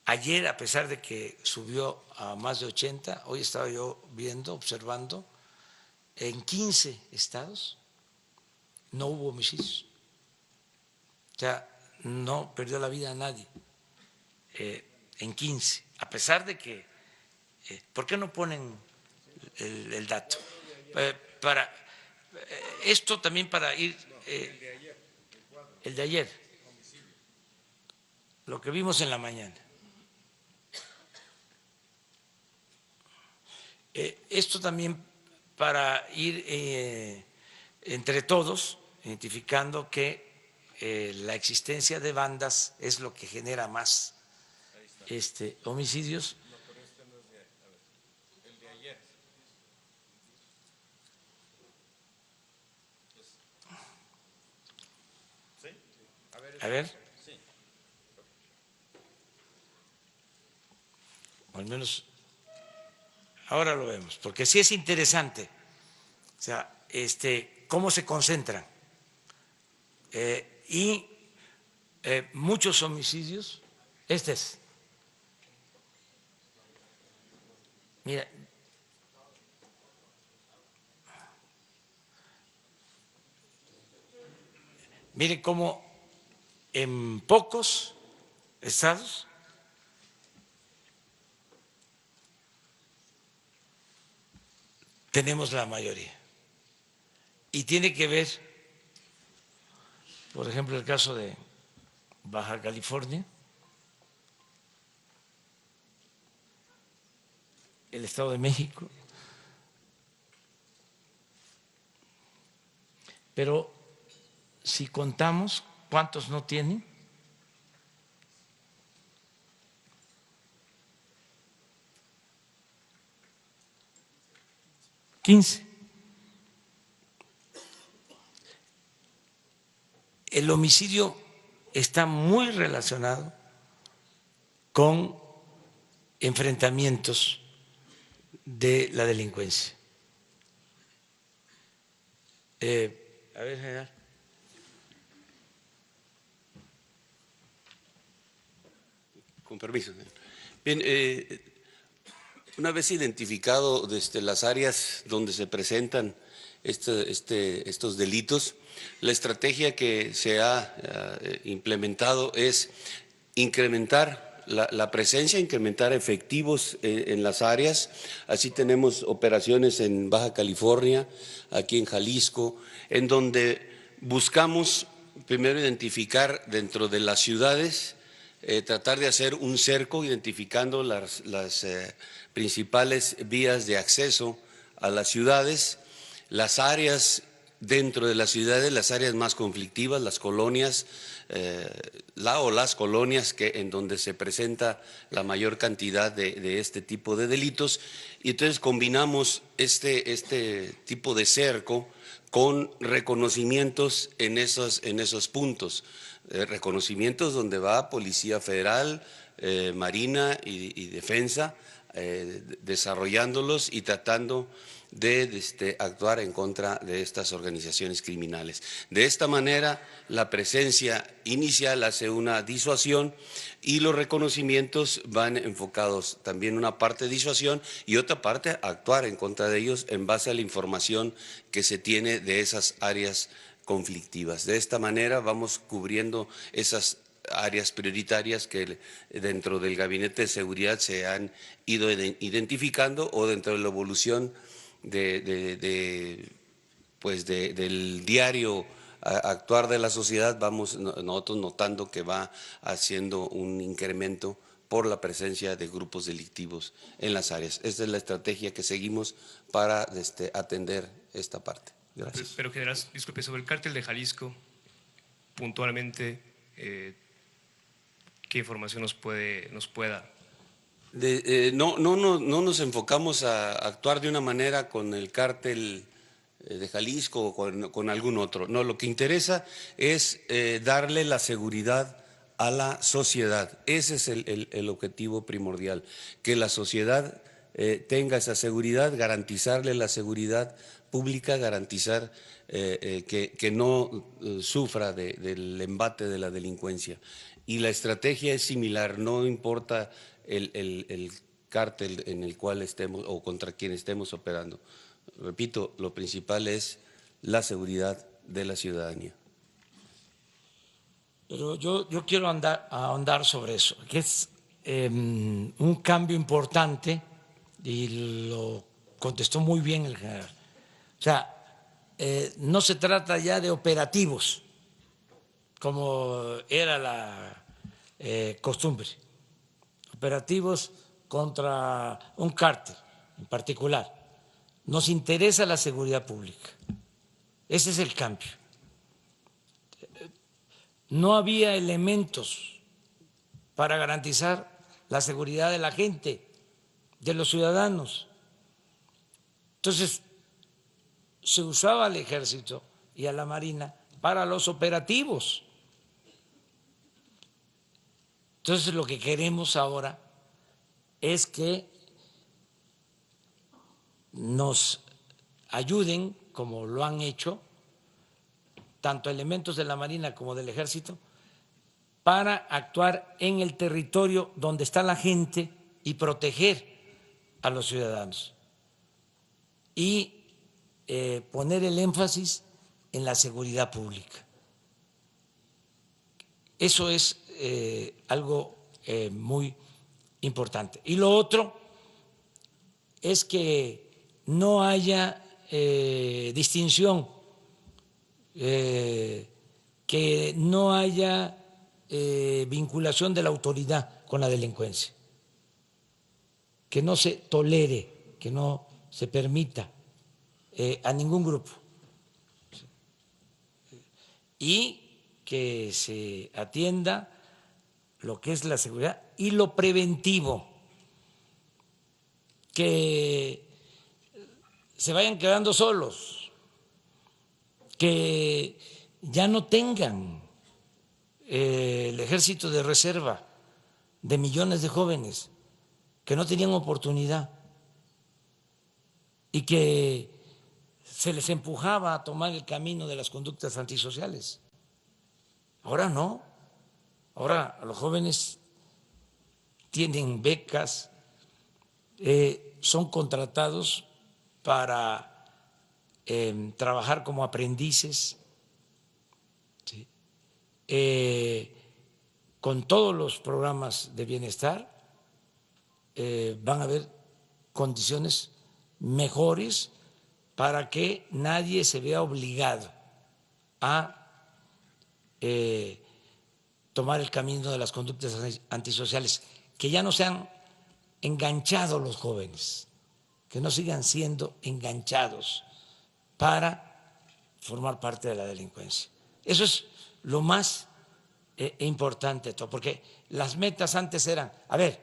Ayer, a pesar de que subió a más de 80, hoy estaba yo viendo, observando, en 15 estados no hubo homicidios. O sea, no perdió la vida nadie en 15, a pesar de que… ¿Por qué no ponen el dato? Para esto también para ir… el de ayer, lo que vimos en la mañana. Esto también para ir entre todos identificando que la existencia de bandas es lo que genera más homicidios. A ver. O al menos ahora lo vemos, porque sí es interesante, o sea, cómo se concentran y muchos homicidios. Mira, Mire cómo en pocos estados tenemos la mayoría. Y tiene que ver, por ejemplo, el caso de Baja California, el Estado de México, pero si contamos cuántos no tienen, $15. El homicidio está muy relacionado con enfrentamientos de la delincuencia. A ver, general. Con permiso. Bien, una vez identificado las áreas donde se presentan estos delitos, la estrategia que se ha implementado es incrementar la presencia, incrementar efectivos en las áreas. Así tenemos operaciones en Baja California, aquí en Jalisco, en donde buscamos primero identificar dentro de las ciudades, tratar de hacer un cerco identificando las principales vías de acceso a las ciudades, las áreas dentro de las ciudades, las áreas más conflictivas, las colonias, las colonias en donde se presenta la mayor cantidad de este tipo de delitos, y entonces combinamos este tipo de cerco con reconocimientos en esos puntos, reconocimientos donde va Policía Federal, Marina y Defensa, desarrollándolos y tratando de actuar en contra de estas organizaciones criminales. De esta manera, la presencia inicial hace una disuasión y los reconocimientos van enfocados también una parte de disuasión y otra parte a actuar en contra de ellos en base a la información que se tiene de esas áreas conflictivas. De esta manera vamos cubriendo esas áreas prioritarias que dentro del Gabinete de Seguridad se han ido identificando o dentro de la evolución del diario actuar de la sociedad, vamos nosotros notando que va haciendo un incremento por la presencia de grupos delictivos en las áreas. Esta es la estrategia que seguimos para atender esta parte. Gracias. Pero general, disculpe, sobre el cártel de Jalisco, puntualmente, ¿qué información nos pueda? No nos enfocamos a actuar de una manera con el cártel de Jalisco o con algún otro. No, lo que interesa es darle la seguridad a la sociedad. Ese es el objetivo primordial, que la sociedad tenga esa seguridad, garantizarle la seguridad pública, garantizar que no sufra del embate de la delincuencia. Y la estrategia es similar, no importa el cártel en el cual estemos o contra quien estemos operando. Repito, lo principal es la seguridad de la ciudadanía. Pero yo quiero ahondar sobre eso, que es un cambio importante y lo contestó muy bien el general. O sea, no se trata ya de operativos, como era la costumbre, operativos contra un cártel en particular. Nos interesa la seguridad pública. Ese es el cambio. No había elementos para garantizar la seguridad de la gente, de los ciudadanos. Entonces, se usaba al Ejército y a la Marina para los operativos. Entonces, lo que queremos ahora es que nos ayuden, como lo han hecho, tanto elementos de la Marina como del Ejército, para actuar en el territorio donde está la gente y proteger a los ciudadanos. Y poner el énfasis en la seguridad pública. Eso es algo muy importante. Y lo otro es que no haya distinción, que no haya vinculación de la autoridad con la delincuencia, que no se tolere, que no se permita a ningún grupo y que se atienda lo que es la seguridad y lo preventivo, que se vayan quedando solos, que ya no tengan el ejército de reserva de millones de jóvenes que no tenían oportunidad y que se les empujaba a tomar el camino de las conductas antisociales. Ahora no, ahora los jóvenes tienen becas, son contratados para trabajar como aprendices, ¿sí? Con todos los programas de bienestar van a haber condiciones mejores para que nadie se vea obligado a tomar el camino de las conductas antisociales, que ya no sean enganchados los jóvenes, que no sigan siendo enganchados para formar parte de la delincuencia. Eso es lo más importante, porque las metas antes eran, a ver,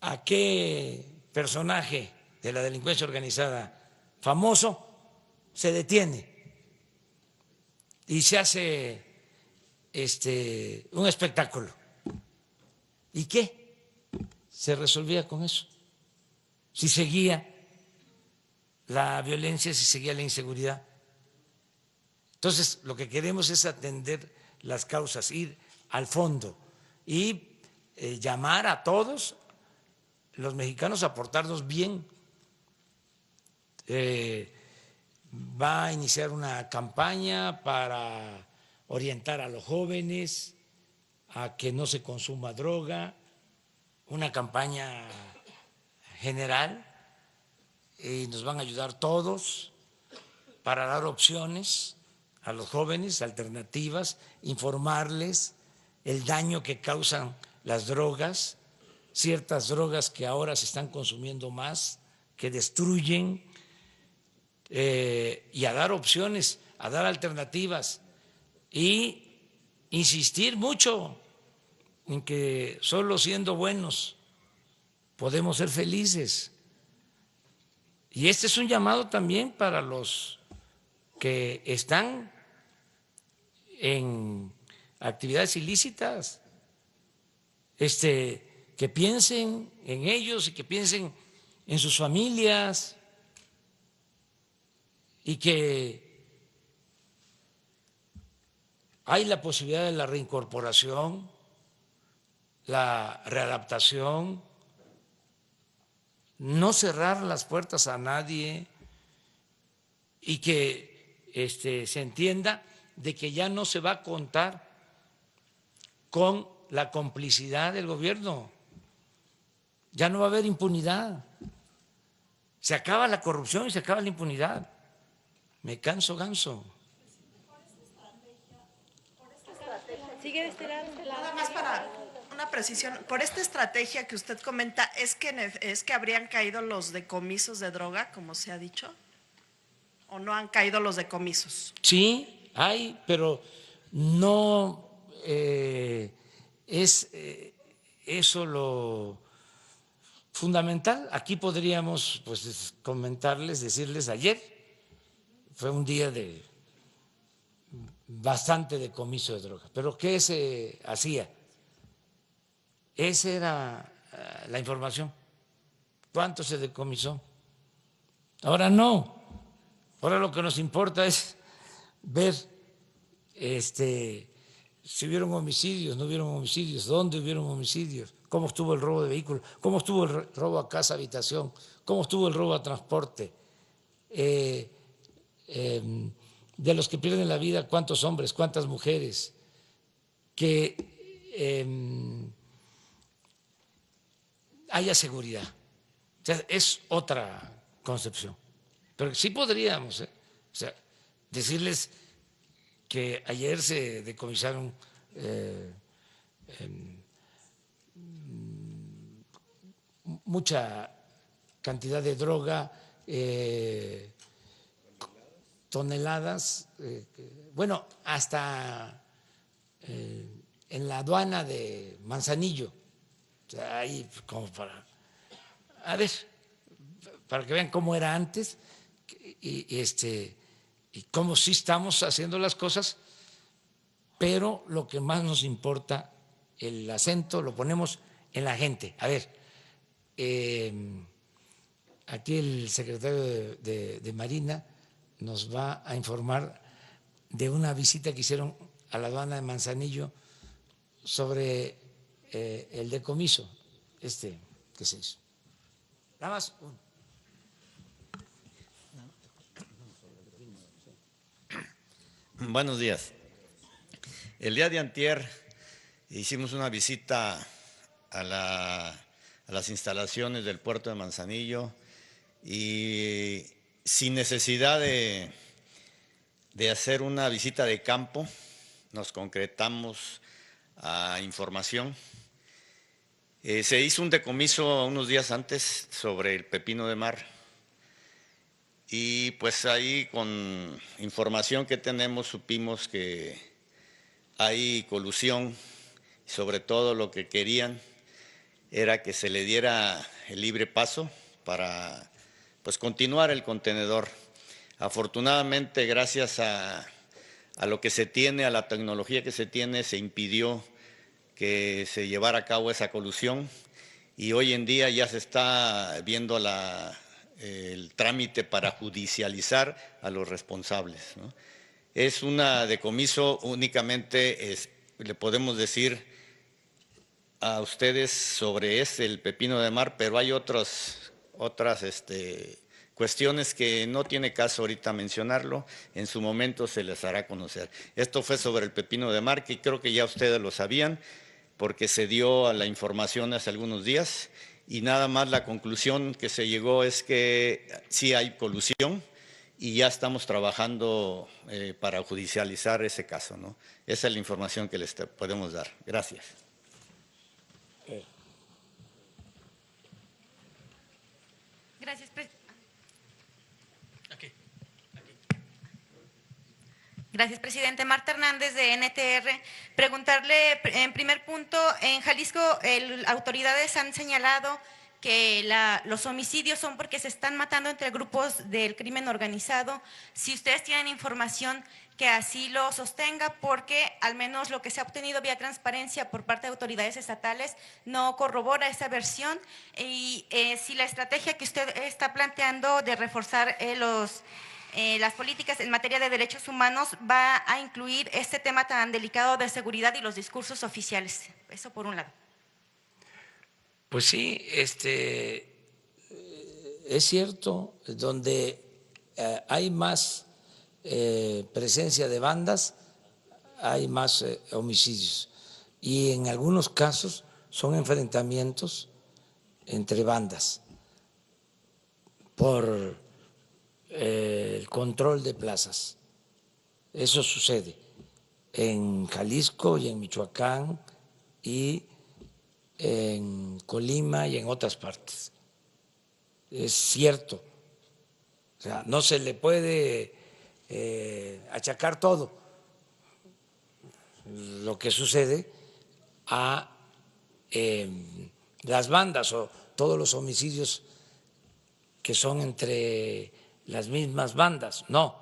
¿a qué personaje de la delincuencia organizada famoso se detiene y se hace un espectáculo? ¿Y qué? Se resolvía con eso. Si seguía la violencia, si seguía la inseguridad. Entonces, lo que queremos es atender las causas, ir al fondo y llamar a todos los mexicanos a portarnos bien. Va a iniciar una campaña para orientar a los jóvenes a que no se consuma droga, una campaña general, y nos van a ayudar todos para dar opciones a los jóvenes, alternativas, informarles el daño que causan las drogas, ciertas drogas que ahora se están consumiendo más, que destruyen, y a dar opciones, a dar alternativas y insistir mucho en que solo siendo buenos podemos ser felices. Y este es un llamado también para los que están en actividades ilícitas, que piensen en ellos y que piensen en sus familias y que hay la posibilidad de la reincorporación, la readaptación, no cerrar las puertas a nadie y que se entienda de que ya no se va a contar con la complicidad del gobierno, ya no va a haber impunidad, se acaba la corrupción y se acaba la impunidad. Me canso ganso. Sigue de este lado. Nada más para una precisión, por esta estrategia que usted comenta, ¿es que habrían caído los decomisos de droga, como se ha dicho? ¿O no han caído los decomisos? Sí, hay, pero no es eso lo fundamental. Aquí podríamos pues comentarles, decirles, ayer fue un día de bastante decomiso de drogas, pero ¿qué se hacía? Esa era la información. ¿Cuánto se decomisó? Ahora no. Ahora lo que nos importa es ver si hubieron homicidios, no hubieron homicidios, dónde hubieron homicidios, cómo estuvo el robo de vehículos, cómo estuvo el robo a casa, habitación, cómo estuvo el robo a transporte, de los que pierden la vida, cuántos hombres, cuántas mujeres, que haya seguridad. O sea, es otra concepción. Pero sí podríamos, o sea, decirles que ayer se decomisaron mucha cantidad de droga, toneladas, bueno, hasta en la aduana de Manzanillo, o sea, ahí como para, a ver, para que vean cómo era antes y cómo sí estamos haciendo las cosas, pero lo que más nos importa, el acento lo ponemos en la gente. A ver, aquí el secretario de Marina nos va a informar de una visita que hicieron a la aduana de Manzanillo sobre el decomiso que se hizo. Nada más uno. Buenos días. El día de antier hicimos una visita a las instalaciones del puerto de Manzanillo y sin necesidad de hacer una visita de campo, nos concretamos a información. Se hizo un decomiso unos días antes sobre el pepino de mar y pues ahí con información que tenemos supimos que hay colusión, sobre todo lo que querían era que se le diera el libre paso para pues continuar el contenedor. Afortunadamente, gracias a lo que se tiene, a la tecnología que se tiene, se impidió que se llevara a cabo esa colusión y hoy en día ya se está viendo el trámite para judicializar a los responsables, ¿no? Es una decomiso únicamente, le podemos decir a ustedes sobre el pepino de mar, pero hay otras cuestiones que no tiene caso ahorita mencionarlo, en su momento se les hará conocer. Esto fue sobre el pepino de mar, que creo que ya ustedes lo sabían, porque se dio a la información hace algunos días, y nada más la conclusión que se llegó es que sí hay colusión y ya estamos trabajando para judicializar ese caso, ¿no? Esa es la información que les podemos dar. Gracias. Gracias, Gracias, presidente. Marta Hernández, de NTR. Preguntarle, en primer punto, en Jalisco, autoridades han señalado que los homicidios son porque se están matando entre grupos del crimen organizado. Si ustedes tienen información que así lo sostenga, porque al menos lo que se ha obtenido vía transparencia por parte de autoridades estatales no corrobora esa versión, y si la estrategia que usted está planteando de reforzar las políticas en materia de derechos humanos va a incluir este tema tan delicado de seguridad y los discursos oficiales. Eso por un lado. Pues sí, es cierto, donde hay más presencia de bandas, hay más homicidios, y en algunos casos son enfrentamientos entre bandas por el control de plazas. Eso sucede en Jalisco y en Michoacán y en Colima y en otras partes. Es cierto. O sea, no se le puede achacar todo lo que sucede a las bandas o todos los homicidios que son entre las mismas bandas. No.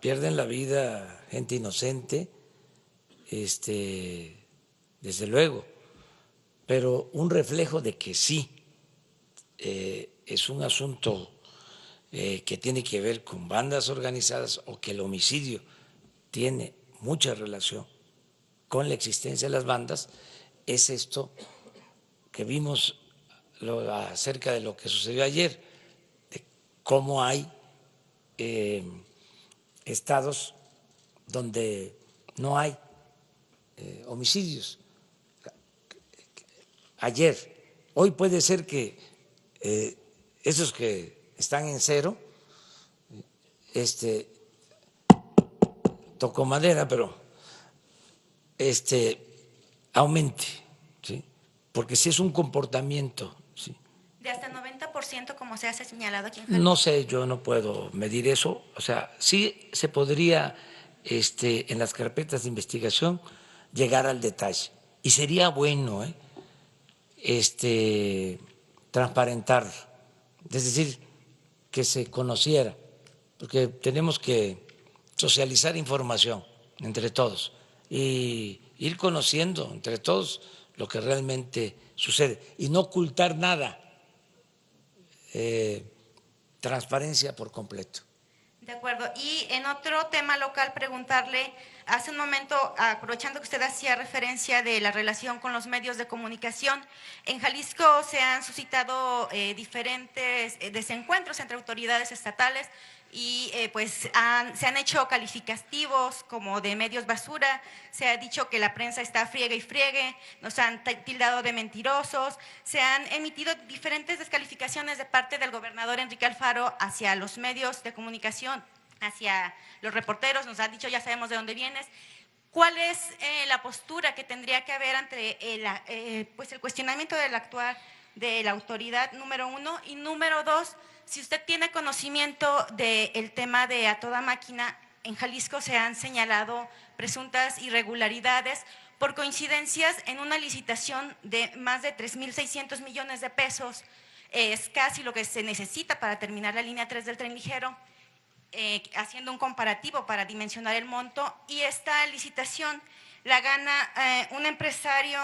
Pierden la vida gente inocente, desde luego, pero un reflejo de que sí es un asunto que tiene que ver con bandas organizadas, o que el homicidio tiene mucha relación con la existencia de las bandas, es esto que vimos acerca de lo que sucedió ayer, de cómo hay estados donde no hay homicidios. Ayer, hoy puede ser que esos que están en cero, toco madera, pero aumente, ¿sí? Porque si es un comportamiento, ¿sí? De hasta 90%, como se ha señalado aquí en Jalisco. No sé, yo no puedo medir eso. O sea, sí se podría en las carpetas de investigación llegar al detalle. Y sería bueno transparentar, es decir, que se conociera, porque tenemos que socializar información entre todos y ir conociendo entre todos lo que realmente sucede y no ocultar nada. Transparencia por completo. De acuerdo. Y en otro tema local, preguntarle, hace un momento, aprovechando que usted hacía referencia de la relación con los medios de comunicación, en Jalisco se han suscitado diferentes desencuentros entre autoridades estatales y pues se han hecho calificativos como de medios basura, se ha dicho que la prensa está friegue y friegue, nos han tildado de mentirosos, se han emitido diferentes descalificaciones de parte del gobernador Enrique Alfaro hacia los medios de comunicación, hacia los reporteros, nos han dicho ya sabemos de dónde vienes. ¿Cuál es la postura que tendría que haber ante pues el cuestionamiento del actuar de la autoridad, número uno? Y número dos, si usted tiene conocimiento del tema de A Toda Máquina, en Jalisco se han señalado presuntas irregularidades por coincidencias en una licitación de más de 3.600 millones de pesos, es casi lo que se necesita para terminar la línea 3 del tren ligero, haciendo un comparativo para dimensionar el monto, y esta licitación la gana un empresario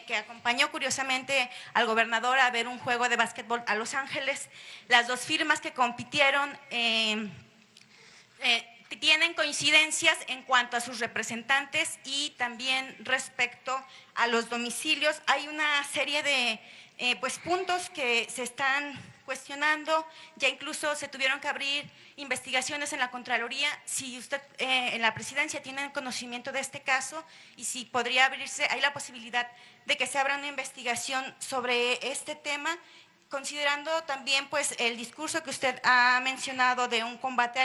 que acompañó curiosamente al gobernador a ver un juego de básquetbol a Los Ángeles. Las dos firmas que compitieron tienen coincidencias en cuanto a sus representantes y también respecto a los domicilios. Hay una serie de pues puntos que se están cuestionando, ya incluso se tuvieron que abrir investigaciones en la Contraloría. Si usted en la presidencia tiene conocimiento de este caso y si podría abrirse, hay la posibilidad de que se abra una investigación sobre este tema, considerando también pues el discurso que usted ha mencionado de un combate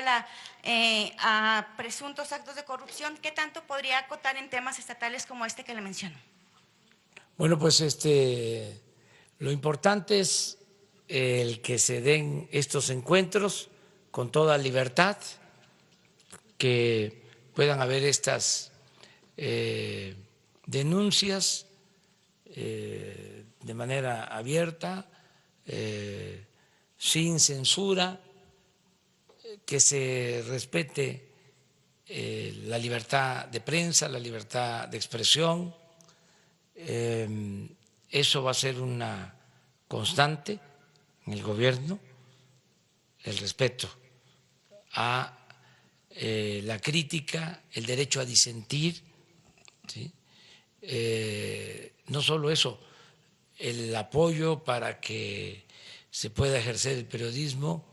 a presuntos actos de corrupción. ¿Qué tanto podría acotar en temas estatales como este que le menciono? Bueno, pues lo importante es el que se den estos encuentros con toda libertad, que puedan haber estas denuncias de manera abierta, sin censura, que se respete la libertad de prensa, la libertad de expresión. Eso va a ser una constante en el gobierno, el respeto a la crítica, el derecho a disentir, ¿sí? No solo eso, el apoyo para que se pueda ejercer el periodismo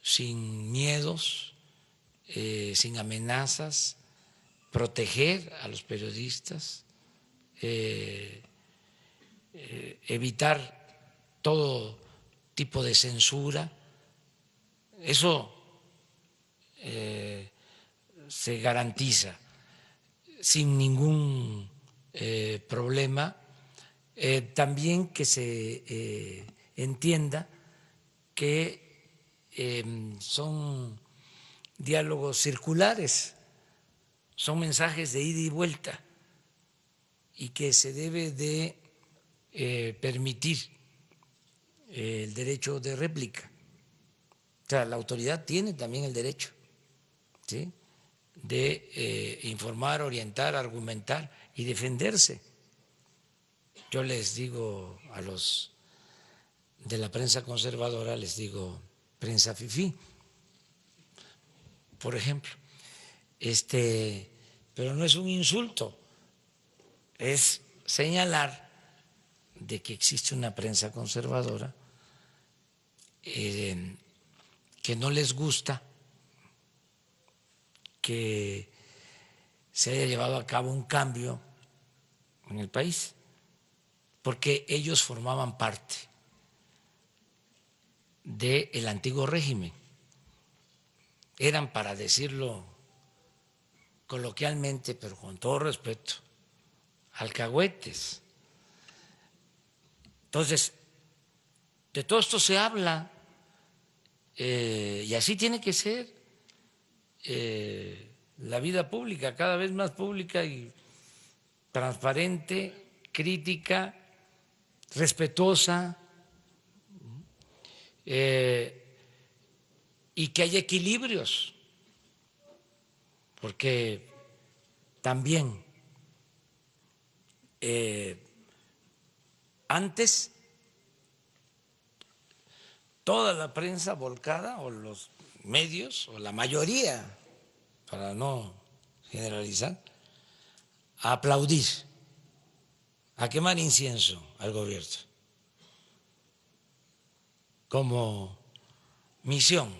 sin miedos, sin amenazas, proteger a los periodistas, evitar todo tipo de censura. Eso se garantiza sin ningún problema. También que se entienda que son diálogos circulares, son mensajes de ida y vuelta y que se debe de permitir el derecho de réplica. O sea, la autoridad tiene también el derecho, ¿sí?, de informar, orientar, argumentar y defenderse. Yo les digo a los de la prensa conservadora, les digo prensa fifí, por ejemplo, pero no es un insulto, es señalar de que existe una prensa conservadora que no les gusta que se haya llevado a cabo un cambio en el país, porque ellos formaban parte del antiguo régimen. Eran, para decirlo coloquialmente, pero con todo respeto, alcahuetes. Entonces, de todo esto se habla y así tiene que ser la vida pública, cada vez más pública y transparente, crítica, respetuosa, y que haya equilibrios, porque también antes toda la prensa volcada, o los medios, o la mayoría, para no generalizar, a aplaudir, a quemar incienso al gobierno como misión,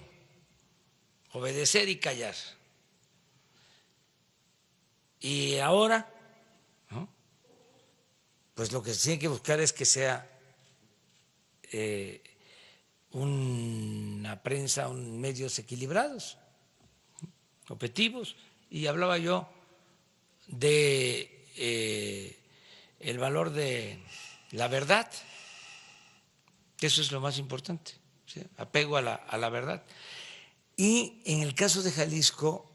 obedecer y callar. Y ahora, ¿no?, pues lo que se tiene que buscar es que sea una prensa, medios equilibrados, objetivos. Y hablaba yo de el valor de la verdad, que eso es lo más importante, ¿sí?, apego a la verdad. Y en el caso de Jalisco,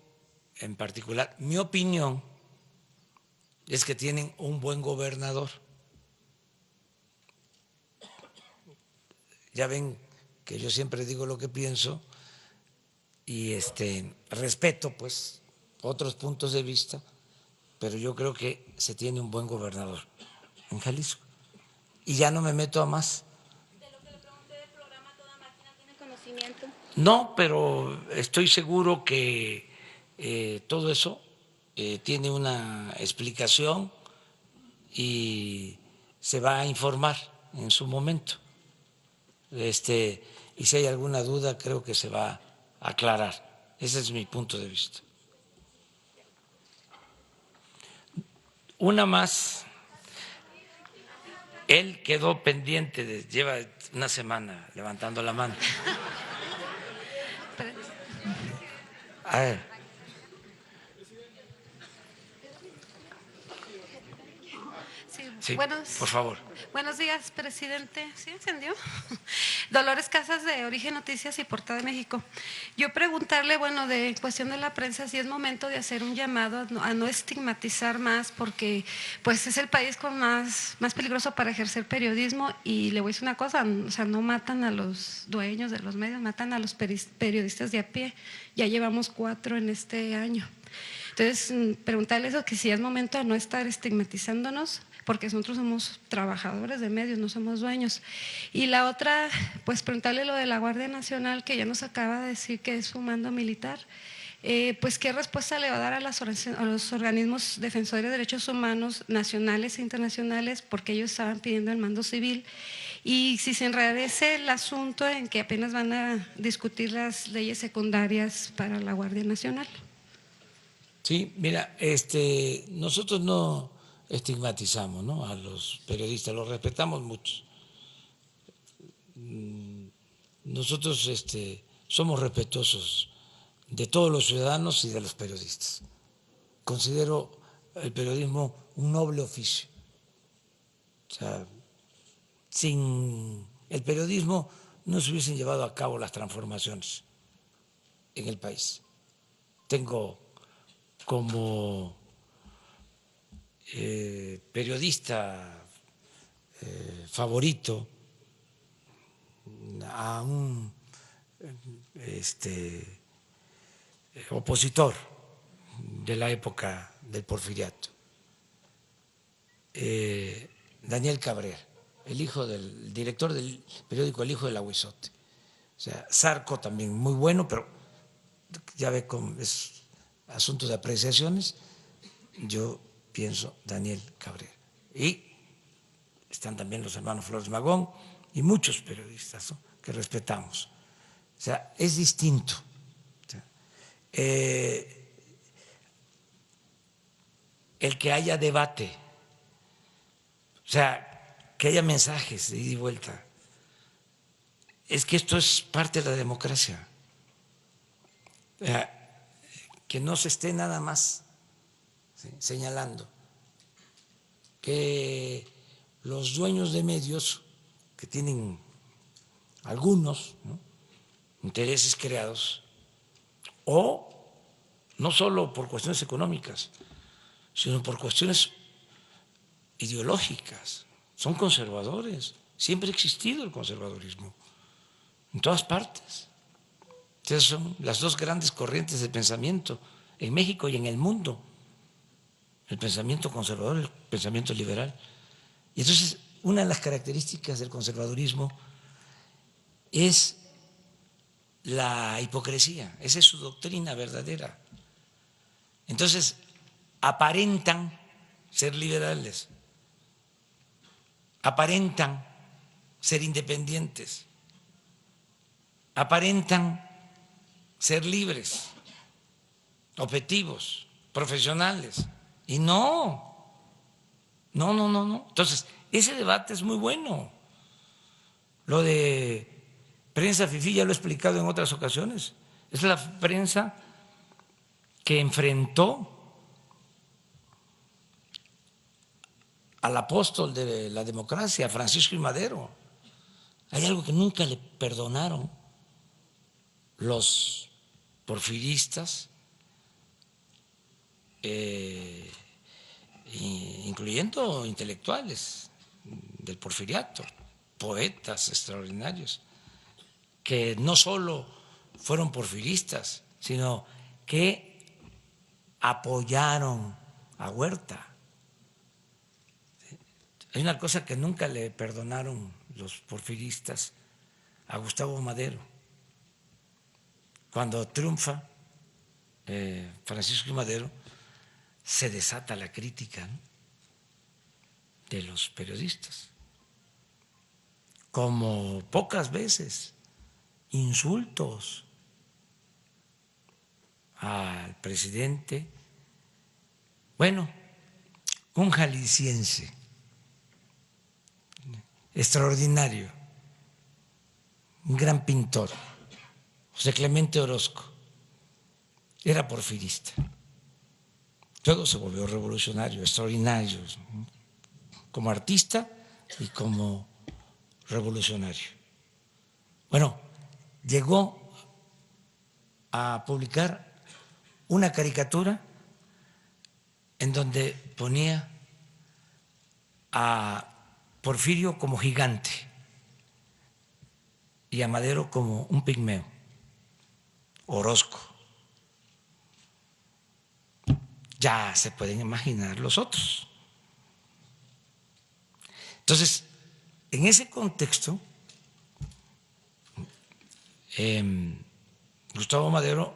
en particular, mi opinión es que tienen un buen gobernador. Ya ven que yo siempre digo lo que pienso y respeto pues otros puntos de vista, pero yo creo que se tiene un buen gobernador en Jalisco. Y ya no me meto a más. De lo que le pregunté del programa Toda Máquina, ¿tiene conocimiento? No, pero estoy seguro que todo eso tiene una explicación y se va a informar en su momento. Y si hay alguna duda, creo que se va a aclarar. Ese es mi punto de vista. Una más. Él quedó pendiente, lleva una semana levantando la mano. A ver. Sí, por favor. Buenos días, presidente. ¿Sí encendió? Dolores Casas, de Origen Noticias y Portada de México. Yo preguntarle, bueno, de cuestión de la prensa, si es momento de hacer un llamado a no estigmatizar más, porque pues es el país con más peligroso para ejercer periodismo. Y le voy a decir una cosa, o sea, no matan a los dueños de los medios, matan a los periodistas de a pie. Ya llevamos 4 en este año. Entonces, preguntarle eso, que si es momento de no estar estigmatizándonos, porque nosotros somos trabajadores de medios, no somos dueños. Y la otra, pues preguntarle lo de la Guardia Nacional, que ya nos acaba de decir que es un mando militar. Pues qué respuesta le va a dar a los organismos defensores de derechos humanos nacionales e internacionales, porque ellos estaban pidiendo el mando civil. Y si se enrarece el asunto en que apenas van a discutir las leyes secundarias para la Guardia Nacional. Sí, mira, nosotros no estigmatizamos, ¿no?, a los periodistas, los respetamos mucho. Nosotros somos respetuosos de todos los ciudadanos y de los periodistas. Considero el periodismo un noble oficio. O sea, sin el periodismo no se hubiesen llevado a cabo las transformaciones en el país. Tengo como periodista favorito a un opositor de la época del Porfiriato, Daniel Cabrera, el hijo del director del periódico El Hijo del Ahuizote. O sea, Zarco también muy bueno, pero ya ve cómo es asunto de apreciaciones. Yo pienso Daniel Cabrera. Y están también los hermanos Flores Magón y muchos periodistas, ¿no?, que respetamos. O sea, es distinto. El que haya debate, o sea, que haya mensajes de ida y vuelta. Es que esto es parte de la democracia. Que no se esté nada más señalando que los dueños de medios, que tienen algunos, ¿no?, intereses creados, o no solo por cuestiones económicas, sino por cuestiones ideológicas, son conservadores. Siempre ha existido el conservadurismo, en todas partes. Esas son las dos grandes corrientes de pensamiento en México y en el mundo, el pensamiento conservador y el pensamiento liberal. Y entonces, una de las características del conservadurismo es la hipocresía, esa es su doctrina verdadera. Entonces, aparentan ser liberales, aparentan ser independientes, aparentan ser libres, objetivos, profesionales, y no. Entonces, ese debate es muy bueno. Lo de prensa fifí ya lo he explicado en otras ocasiones. Es la prensa que enfrentó al apóstol de la democracia, Francisco I. Madero. Hay algo que nunca le perdonaron los porfiristas, incluyendo intelectuales del porfiriato, poetas extraordinarios, que no solo fueron porfiristas, sino que apoyaron a Huerta. Hay una cosa que nunca le perdonaron los porfiristas a Gustavo Madero. Cuando triunfa Francisco I. Madero, se desata la crítica, ¿no?, de los periodistas, como pocas veces, insultos al presidente. Bueno, un jalisciense extraordinario, un gran pintor, José Clemente Orozco, era porfirista. Luego se volvió revolucionario, extraordinario, como artista y como revolucionario. Bueno, llegó a publicar una caricatura en donde ponía a Porfirio como gigante y a Madero como un pigmeo, Orozco. Ya se pueden imaginar los otros. Entonces, en ese contexto, Gustavo Madero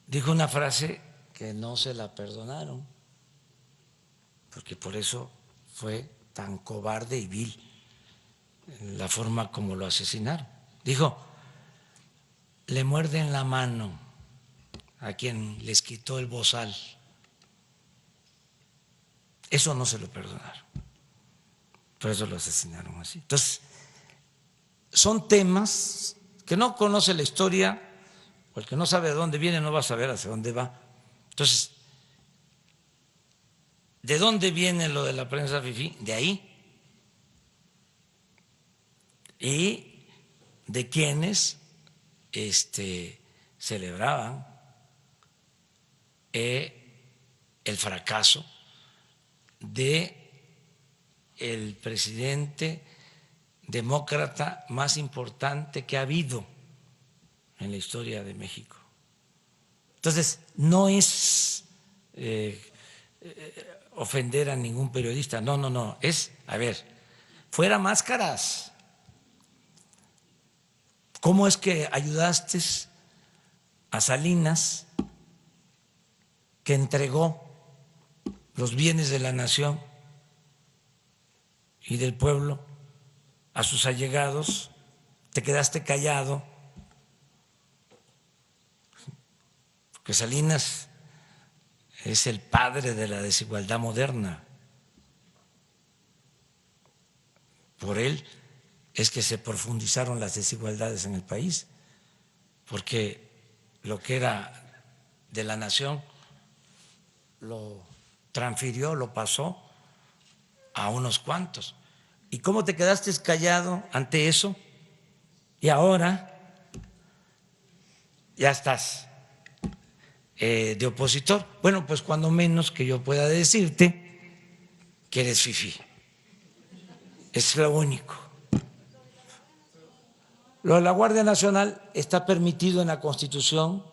dijo una frase que no se la perdonaron, porque por eso fue tan cobarde y vil la forma como lo asesinaron. Dijo: le muerden la mano a quien les quitó el bozal. Eso no se lo perdonaron, por eso lo asesinaron así. Entonces, son temas que no conoce la historia, o el que no sabe de dónde viene no va a saber hacia dónde va. Entonces, ¿de dónde viene lo de la prensa fifí? De ahí. Y de quienes celebraban el fracaso de el presidente demócrata más importante que ha habido en la historia de México. Entonces, no es ofender a ningún periodista, no, es, a ver, fuera máscaras. ¿Cómo es que ayudaste a Salinas, que entregó los bienes de la nación y del pueblo a sus allegados? Te quedaste callado porque Salinas es el padre de la desigualdad moderna. Por él es que se profundizaron las desigualdades en el país, porque lo que era de la nación lo transfirió, lo pasó a unos cuantos. ¿Y cómo te quedaste callado ante eso? Y ahora ya estás de opositor. Bueno, pues cuando menos que yo pueda decirte que eres fifí. Es lo único. Lo de la Guardia Nacional está permitido en la Constitución.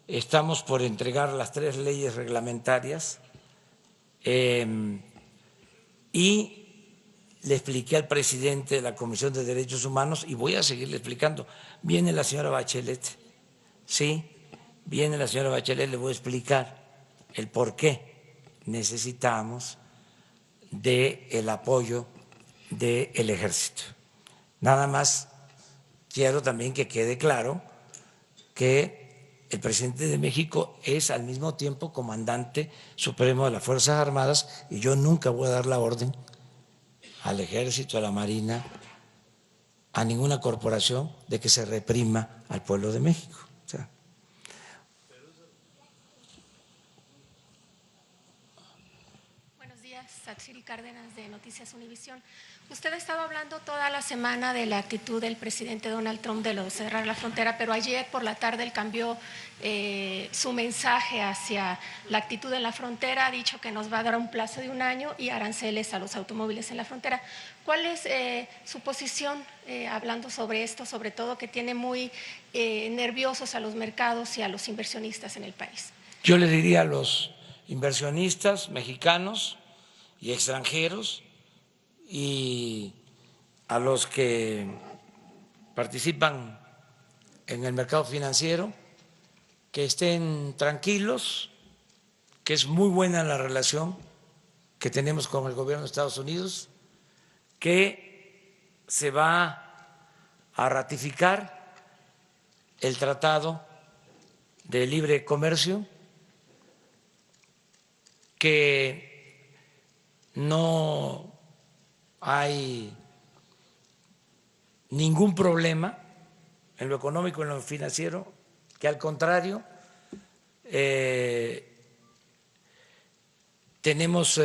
Estamos por entregar las 3 leyes reglamentarias y le expliqué al presidente de la Comisión de Derechos Humanos y voy a seguirle explicando. Viene la señora Bachelet, sí, viene la señora Bachelet, le voy a explicar el por qué necesitamos del apoyo del Ejército. Nada más quiero también que quede claro que el presidente de México es al mismo tiempo comandante supremo de las Fuerzas Armadas y yo nunca voy a dar la orden al Ejército, a la Marina, a ninguna corporación de que se reprima al pueblo de México. O sea, buenos días, Satsiri Cárdenas de Noticias Univisión. Usted ha estado hablando toda la semana de la actitud del presidente Donald Trump de lo de cerrar la frontera, pero ayer por la tarde él cambió su mensaje hacia la actitud en la frontera, ha dicho que nos va a dar un plazo de 1 año y aranceles a los automóviles en la frontera. ¿Cuál es su posición hablando sobre esto, sobre todo que tiene muy nerviosos a los mercados y a los inversionistas en el país? yo le diría a los inversionistas mexicanos y extranjeros y a los que participan en el mercado financiero que estén tranquilos, que es muy buena la relación que tenemos con el gobierno de Estados Unidos, que se va a ratificar el Tratado de Libre Comercio, que no hay ningún problema en lo económico y en lo financiero, que al contrario tenemos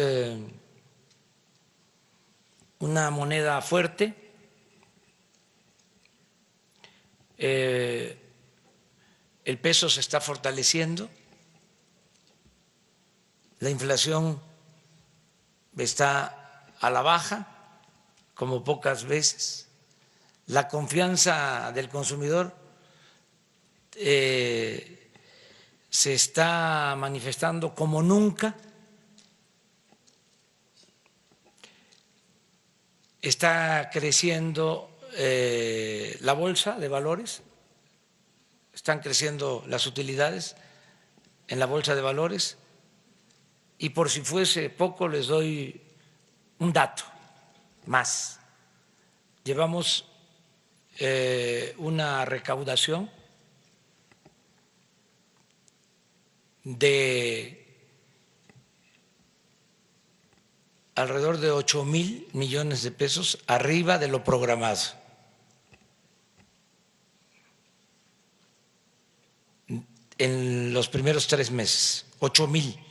una moneda fuerte, el peso se está fortaleciendo, la inflación está a la baja como pocas veces, la confianza del consumidor se está manifestando como nunca, está creciendo la bolsa de valores, están creciendo las utilidades en la bolsa de valores y por si fuese poco les doy un dato más. Llevamos una recaudación de alrededor de 8,000 millones de pesos arriba de lo programado. En los primeros 3 meses, 8,000.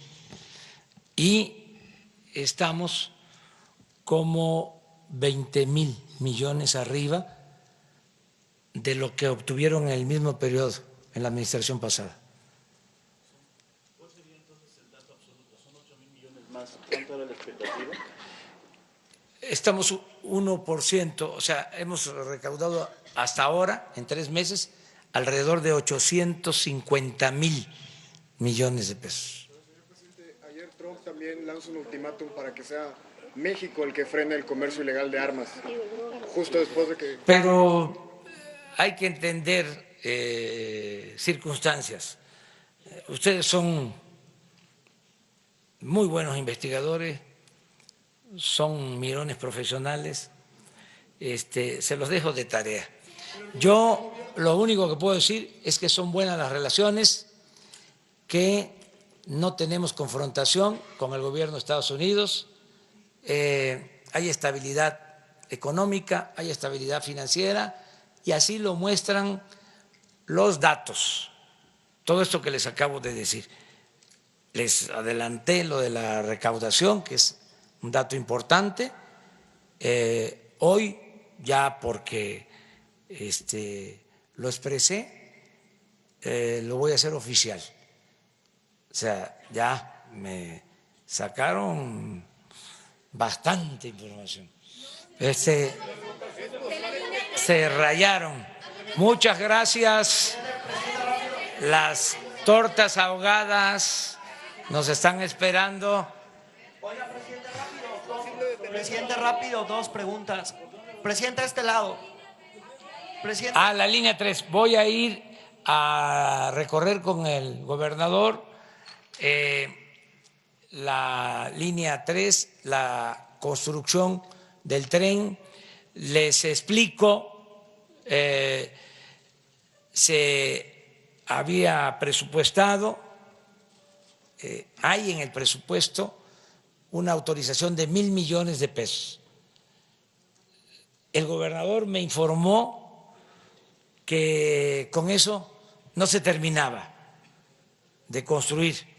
Y estamos como 20,000 millones arriba de lo que obtuvieron en el mismo periodo en la administración pasada. ¿Cuál sería entonces el dato absoluto? ¿Son 8,000 millones más? ¿Cuánto era la expectativa? Estamos 1%, o sea, hemos recaudado hasta ahora, en 3 meses, alrededor de 850,000 millones de pesos. Señor presidente, ayer Trump también lanza un ultimátum para que sea México el que frene el comercio ilegal de armas, justo después de que… Pero hay que entender circunstancias. Ustedes son muy buenos investigadores, son mirones profesionales, se los dejo de tarea. Yo lo único que puedo decir es que son buenas las relaciones que no tenemos confrontación con el gobierno de Estados Unidos, hay estabilidad económica, hay estabilidad financiera y así lo muestran los datos. Todo esto que les acabo de decir. Les adelanté lo de la recaudación, que es un dato importante. Hoy, ya porque lo expresé, lo voy a hacer oficial. O sea, ya me sacaron bastante información. Se rayaron. Muchas gracias. Las tortas ahogadas nos están esperando. Oiga, presidente, rápido, dos preguntas. Presidente, a este lado. Presidente. La línea 3. Voy a ir a recorrer con el gobernador la línea 3, la construcción del tren. Les explico, se había presupuestado, hay en el presupuesto una autorización de 1,000 millones de pesos. El gobernador me informó que con eso no se terminaba de construir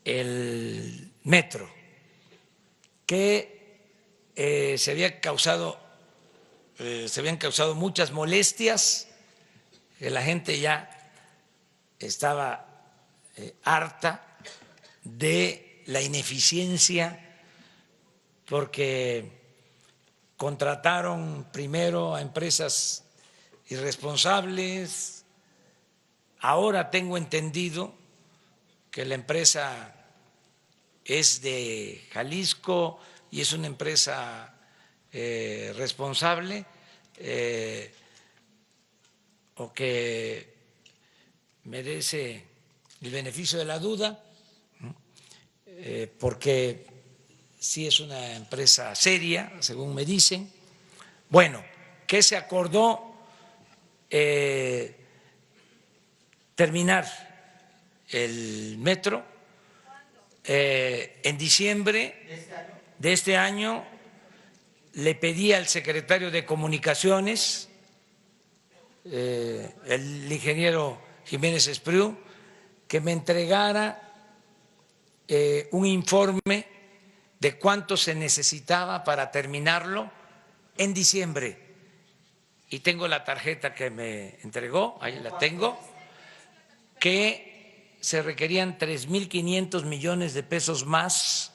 el metro, que se habían causado muchas molestias, que la gente ya estaba harta de la ineficiencia porque contrataron primero a empresas irresponsables. Ahora tengo entendido que la empresa es de Jalisco y es una empresa responsable, o que merece el beneficio de la duda, porque sí es una empresa seria, según me dicen. Bueno, ¿qué se acordó? Terminar el metro en diciembre de este año. Le pedí al secretario de Comunicaciones, el ingeniero Jiménez Espriu, que me entregara un informe de cuánto se necesitaba para terminarlo en diciembre. Y tengo la tarjeta que me entregó, ahí la tengo, que se requerían 3,500 millones de pesos más.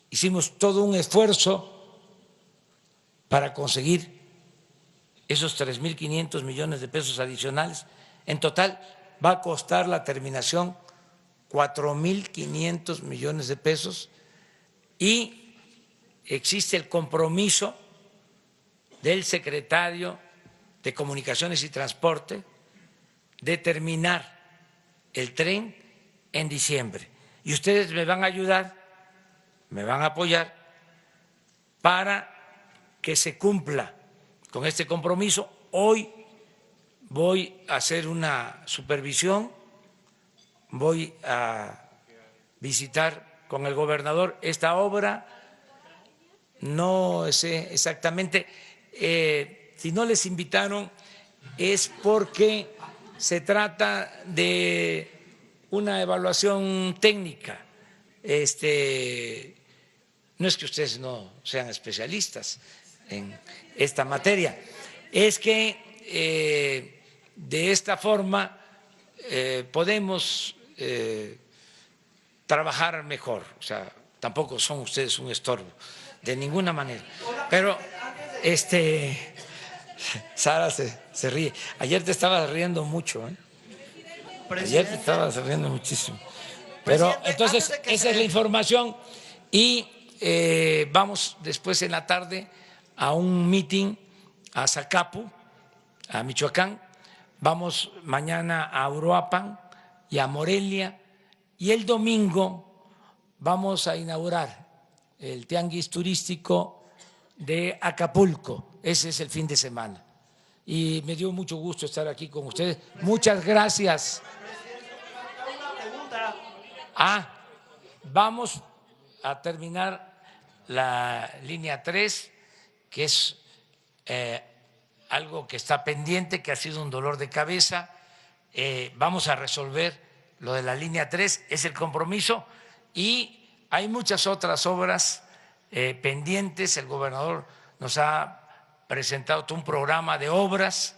Hicimos todo un esfuerzo para conseguir esos 3,500 millones de pesos adicionales. En total va a costar la terminación 4,500 millones de pesos y existe el compromiso del secretario de Comunicaciones y Transporte de terminar el tren en diciembre. Y ustedes me van a ayudar, me van a apoyar para que se cumpla con este compromiso. Hoy voy a hacer una supervisión, voy a visitar con el gobernador esta obra. No sé exactamente, si no les invitaron es porque se trata de una evaluación técnica. No es que ustedes no sean especialistas en esta materia, es que de esta forma podemos trabajar mejor. O sea, tampoco son ustedes un estorbo, de ninguna manera. Pero Sara se ríe. Ayer te estabas riendo mucho, ¿eh? Ayer te estabas riendo muchísimo. Pero entonces esa es la información y vamos después en la tarde a un meeting a Zacapu, a Michoacán. Vamos mañana a Uruapan y a Morelia y el domingo vamos a inaugurar el tianguis turístico de Acapulco. Ese es el fin de semana. y me dio mucho gusto estar aquí con ustedes. Muchas gracias. Vamos a terminar la línea 3, que es algo que está pendiente, que ha sido un dolor de cabeza. Vamos a resolver lo de la línea 3, es el compromiso, y hay muchas otras obras pendientes. El gobernador nos ha presentado todo un programa de obras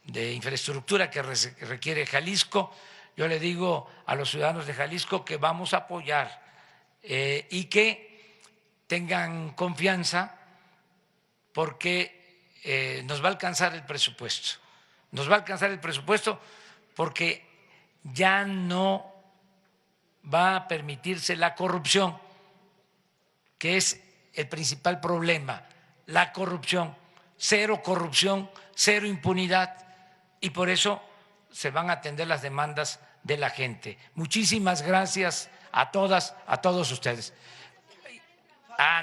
de infraestructura que requiere Jalisco. Yo le digo a los ciudadanos de Jalisco que vamos a apoyar y que tengan confianza, porque nos va a alcanzar el presupuesto. Nos va a alcanzar el presupuesto porque ya no va a permitirse la corrupción, que es el principal problema, la corrupción, cero impunidad, y por eso se van a atender las demandas de la gente. Muchísimas gracias a todas, a todos ustedes.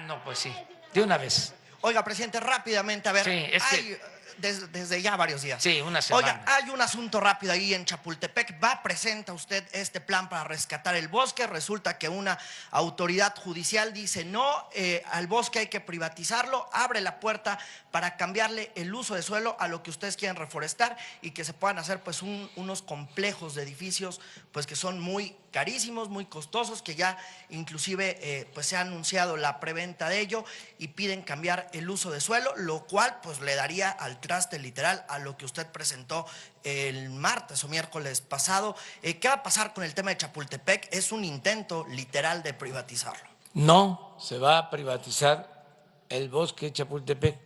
No, pues sí, de una vez. Oiga, presidente, rápidamente, a ver, Sí, es que desde ya varios días. Sí, una semana. Oiga, hay un asunto rápido ahí en Chapultepec. Presenta usted este plan para rescatar el bosque. Resulta que una autoridad judicial dice no, al bosque hay que privatizarlo, abre la puerta para cambiarle el uso de suelo a lo que ustedes quieren reforestar y que se puedan hacer pues unos complejos de edificios pues que son muy carísimos, muy costosos, que ya inclusive pues se ha anunciado la preventa de ello y piden cambiar el uso de suelo, lo cual pues le daría al traste literal a lo que usted presentó el martes o miércoles pasado. ¿Qué va a pasar con el tema de Chapultepec? Es un intento literal de privatizarlo. No se va a privatizar el bosque de Chapultepec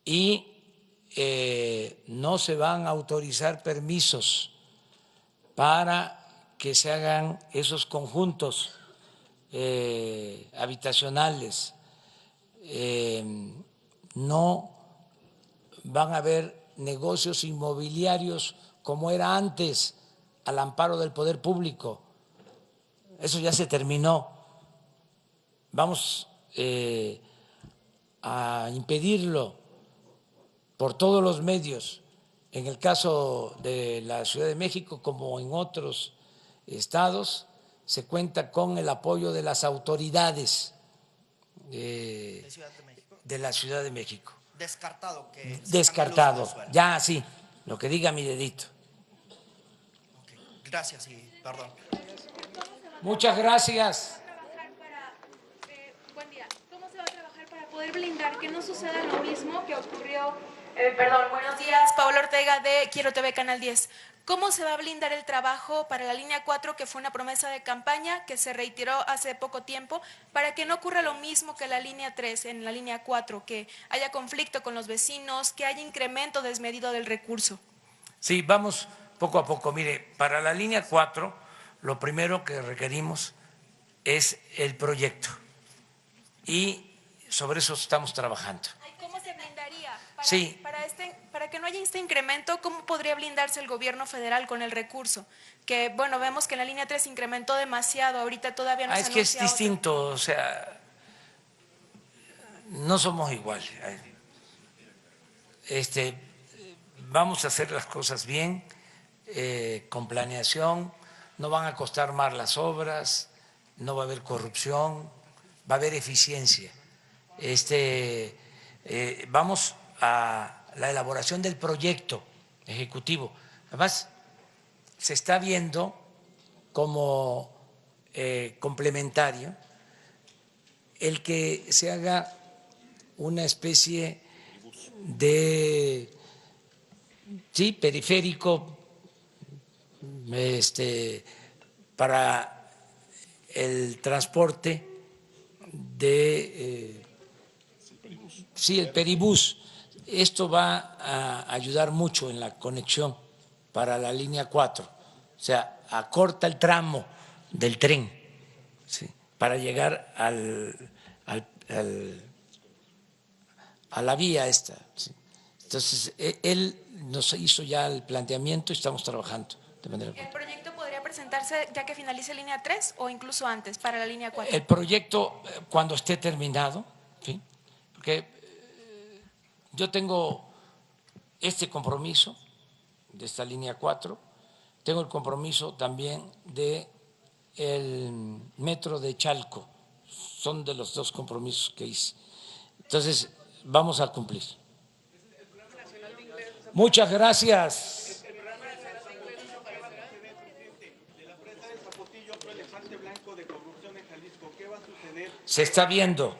y no se van a autorizar permisos para que se hagan esos conjuntos habitacionales. No van a haber negocios inmobiliarios como era antes, al amparo del poder público. Eso ya se terminó. Vamos a impedirlo por todos los medios. En el caso de la Ciudad de México, como en otros estados, se cuenta con el apoyo de las autoridades de la Ciudad de México. Descartado. Descartado. Ya, sí, lo que diga mi dedito. Okay. Gracias y perdón. Muchas gracias. Buen día. ¿Cómo se va a trabajar para poder blindar que no suceda lo mismo que ocurrió? Buenos días, Paola Ortega de Quiero TV Canal 10. ¿Cómo se va a blindar el trabajo para la línea 4, que fue una promesa de campaña que se reiteró hace poco tiempo, para que no ocurra lo mismo que la línea 3 en la línea 4, que haya conflicto con los vecinos, que haya incremento desmedido del recurso? Sí, vamos poco a poco. Mire, para la línea 4, lo primero que requerimos es el proyecto y sobre eso estamos trabajando. ¿Cómo se blindaría? Sí. Para que no haya este incremento, ¿cómo podría blindarse el gobierno federal con el recurso? Que, bueno, vemos que en la línea 3 incrementó demasiado, ahorita todavía no se anuncia. Es que es distinto, o sea, no somos iguales. Vamos a hacer las cosas bien, con planeación, no van a costar más las obras, no va a haber corrupción, va a haber eficiencia. Vamos a la elaboración del proyecto ejecutivo. Además, se está viendo como complementario el que se haga una especie de periférico para el transporte de el peribús. Esto va a ayudar mucho en la conexión para la línea 4, o sea, acorta el tramo del tren, ¿sí?, para llegar a la vía esta, ¿sí? Entonces, él nos hizo ya el planteamiento y estamos trabajando de manera. ¿El proyecto podría presentarse ya que finalice línea 3 o incluso antes para la línea 4? El proyecto cuando esté terminado, ¿sí?, porque yo tengo este compromiso de esta línea 4, tengo el compromiso también de el metro de Chalco, son de los dos compromisos que hice. Entonces, vamos a cumplir. Muchas gracias. Se está viendo.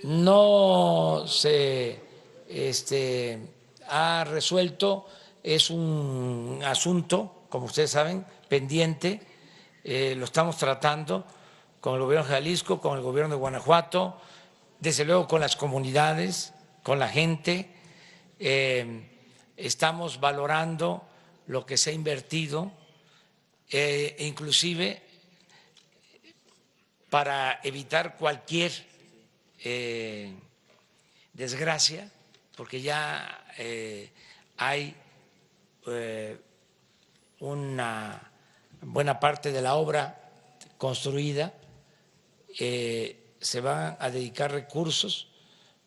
No se ha resuelto, es un asunto, como ustedes saben, pendiente, lo estamos tratando con el gobierno de Jalisco, con el gobierno de Guanajuato, desde luego con las comunidades, con la gente. Estamos valorando lo que se ha invertido, inclusive para evitar cualquier desgracia, porque ya hay una buena parte de la obra construida, se van a dedicar recursos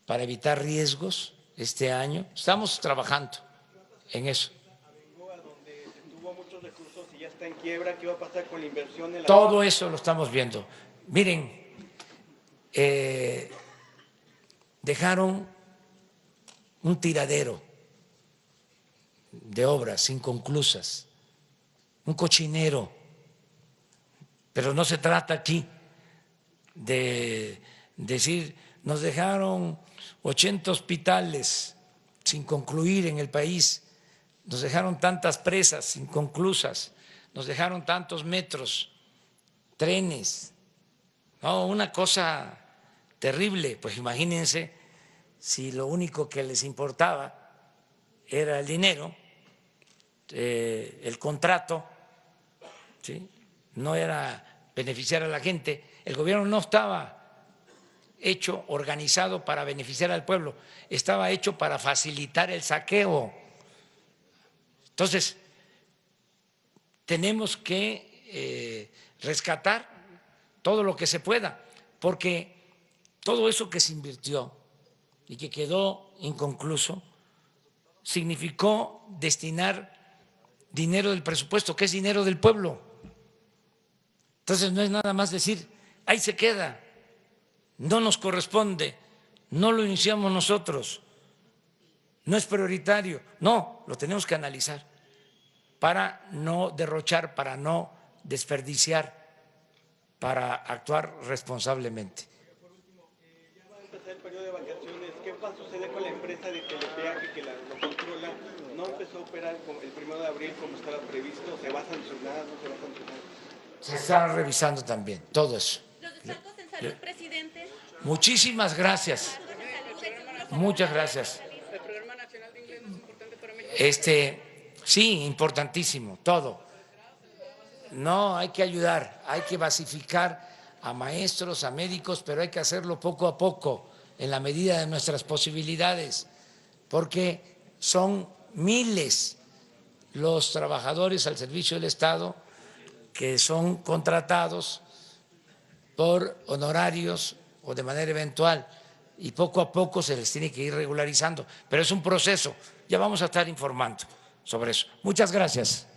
para evitar riesgos este año. Estamos trabajando en eso. Donde tuvo muchos recursos y ya está en quiebra, ¿qué va a pasar con la inversión en la... Todo eso lo estamos viendo. Miren, dejaron un tiradero de obras inconclusas, un cochinero, pero no se trata aquí de decir nos dejaron 80 hospitales sin concluir en el país, nos dejaron tantas presas inconclusas, nos dejaron tantos metros, trenes. No, una cosa terrible. Pues imagínense si lo único que les importaba era el dinero, el contrato, ¿sí? No era beneficiar a la gente. El gobierno no estaba hecho, organizado para beneficiar al pueblo, estaba hecho para facilitar el saqueo. Entonces, tenemos que rescatar todo lo que se pueda, porque todo eso que se invirtió y que quedó inconcluso significó destinar dinero del presupuesto, que es dinero del pueblo. Entonces no es nada más decir, ahí se queda, no nos corresponde, no lo iniciamos nosotros, no es prioritario. No, lo tenemos que analizar para no derrochar, para no desperdiciar, para actuar responsablemente. Por último, ya va a empezar el periodo de vacaciones. ¿Qué va a suceder con la empresa de telepeaje que lo controla? ¿No empezó a operar el 1 de abril como estaba previsto? ¿Se va a sancionar? ¿No se va a sancionar? Se está revisando también todo eso. Los descuentos en salud, presidente. Muchísimas gracias. Muchas gracias. ¿El Programa Nacional de Inglés es importante para México? Sí, importantísimo, todo. No, hay que ayudar, hay que basificar a maestros, a médicos, pero hay que hacerlo poco a poco, en la medida de nuestras posibilidades, porque son miles los trabajadores al servicio del Estado que son contratados por honorarios o de manera eventual, y poco a poco se les tiene que ir regularizando, pero es un proceso, ya vamos a estar informando sobre eso. Muchas gracias.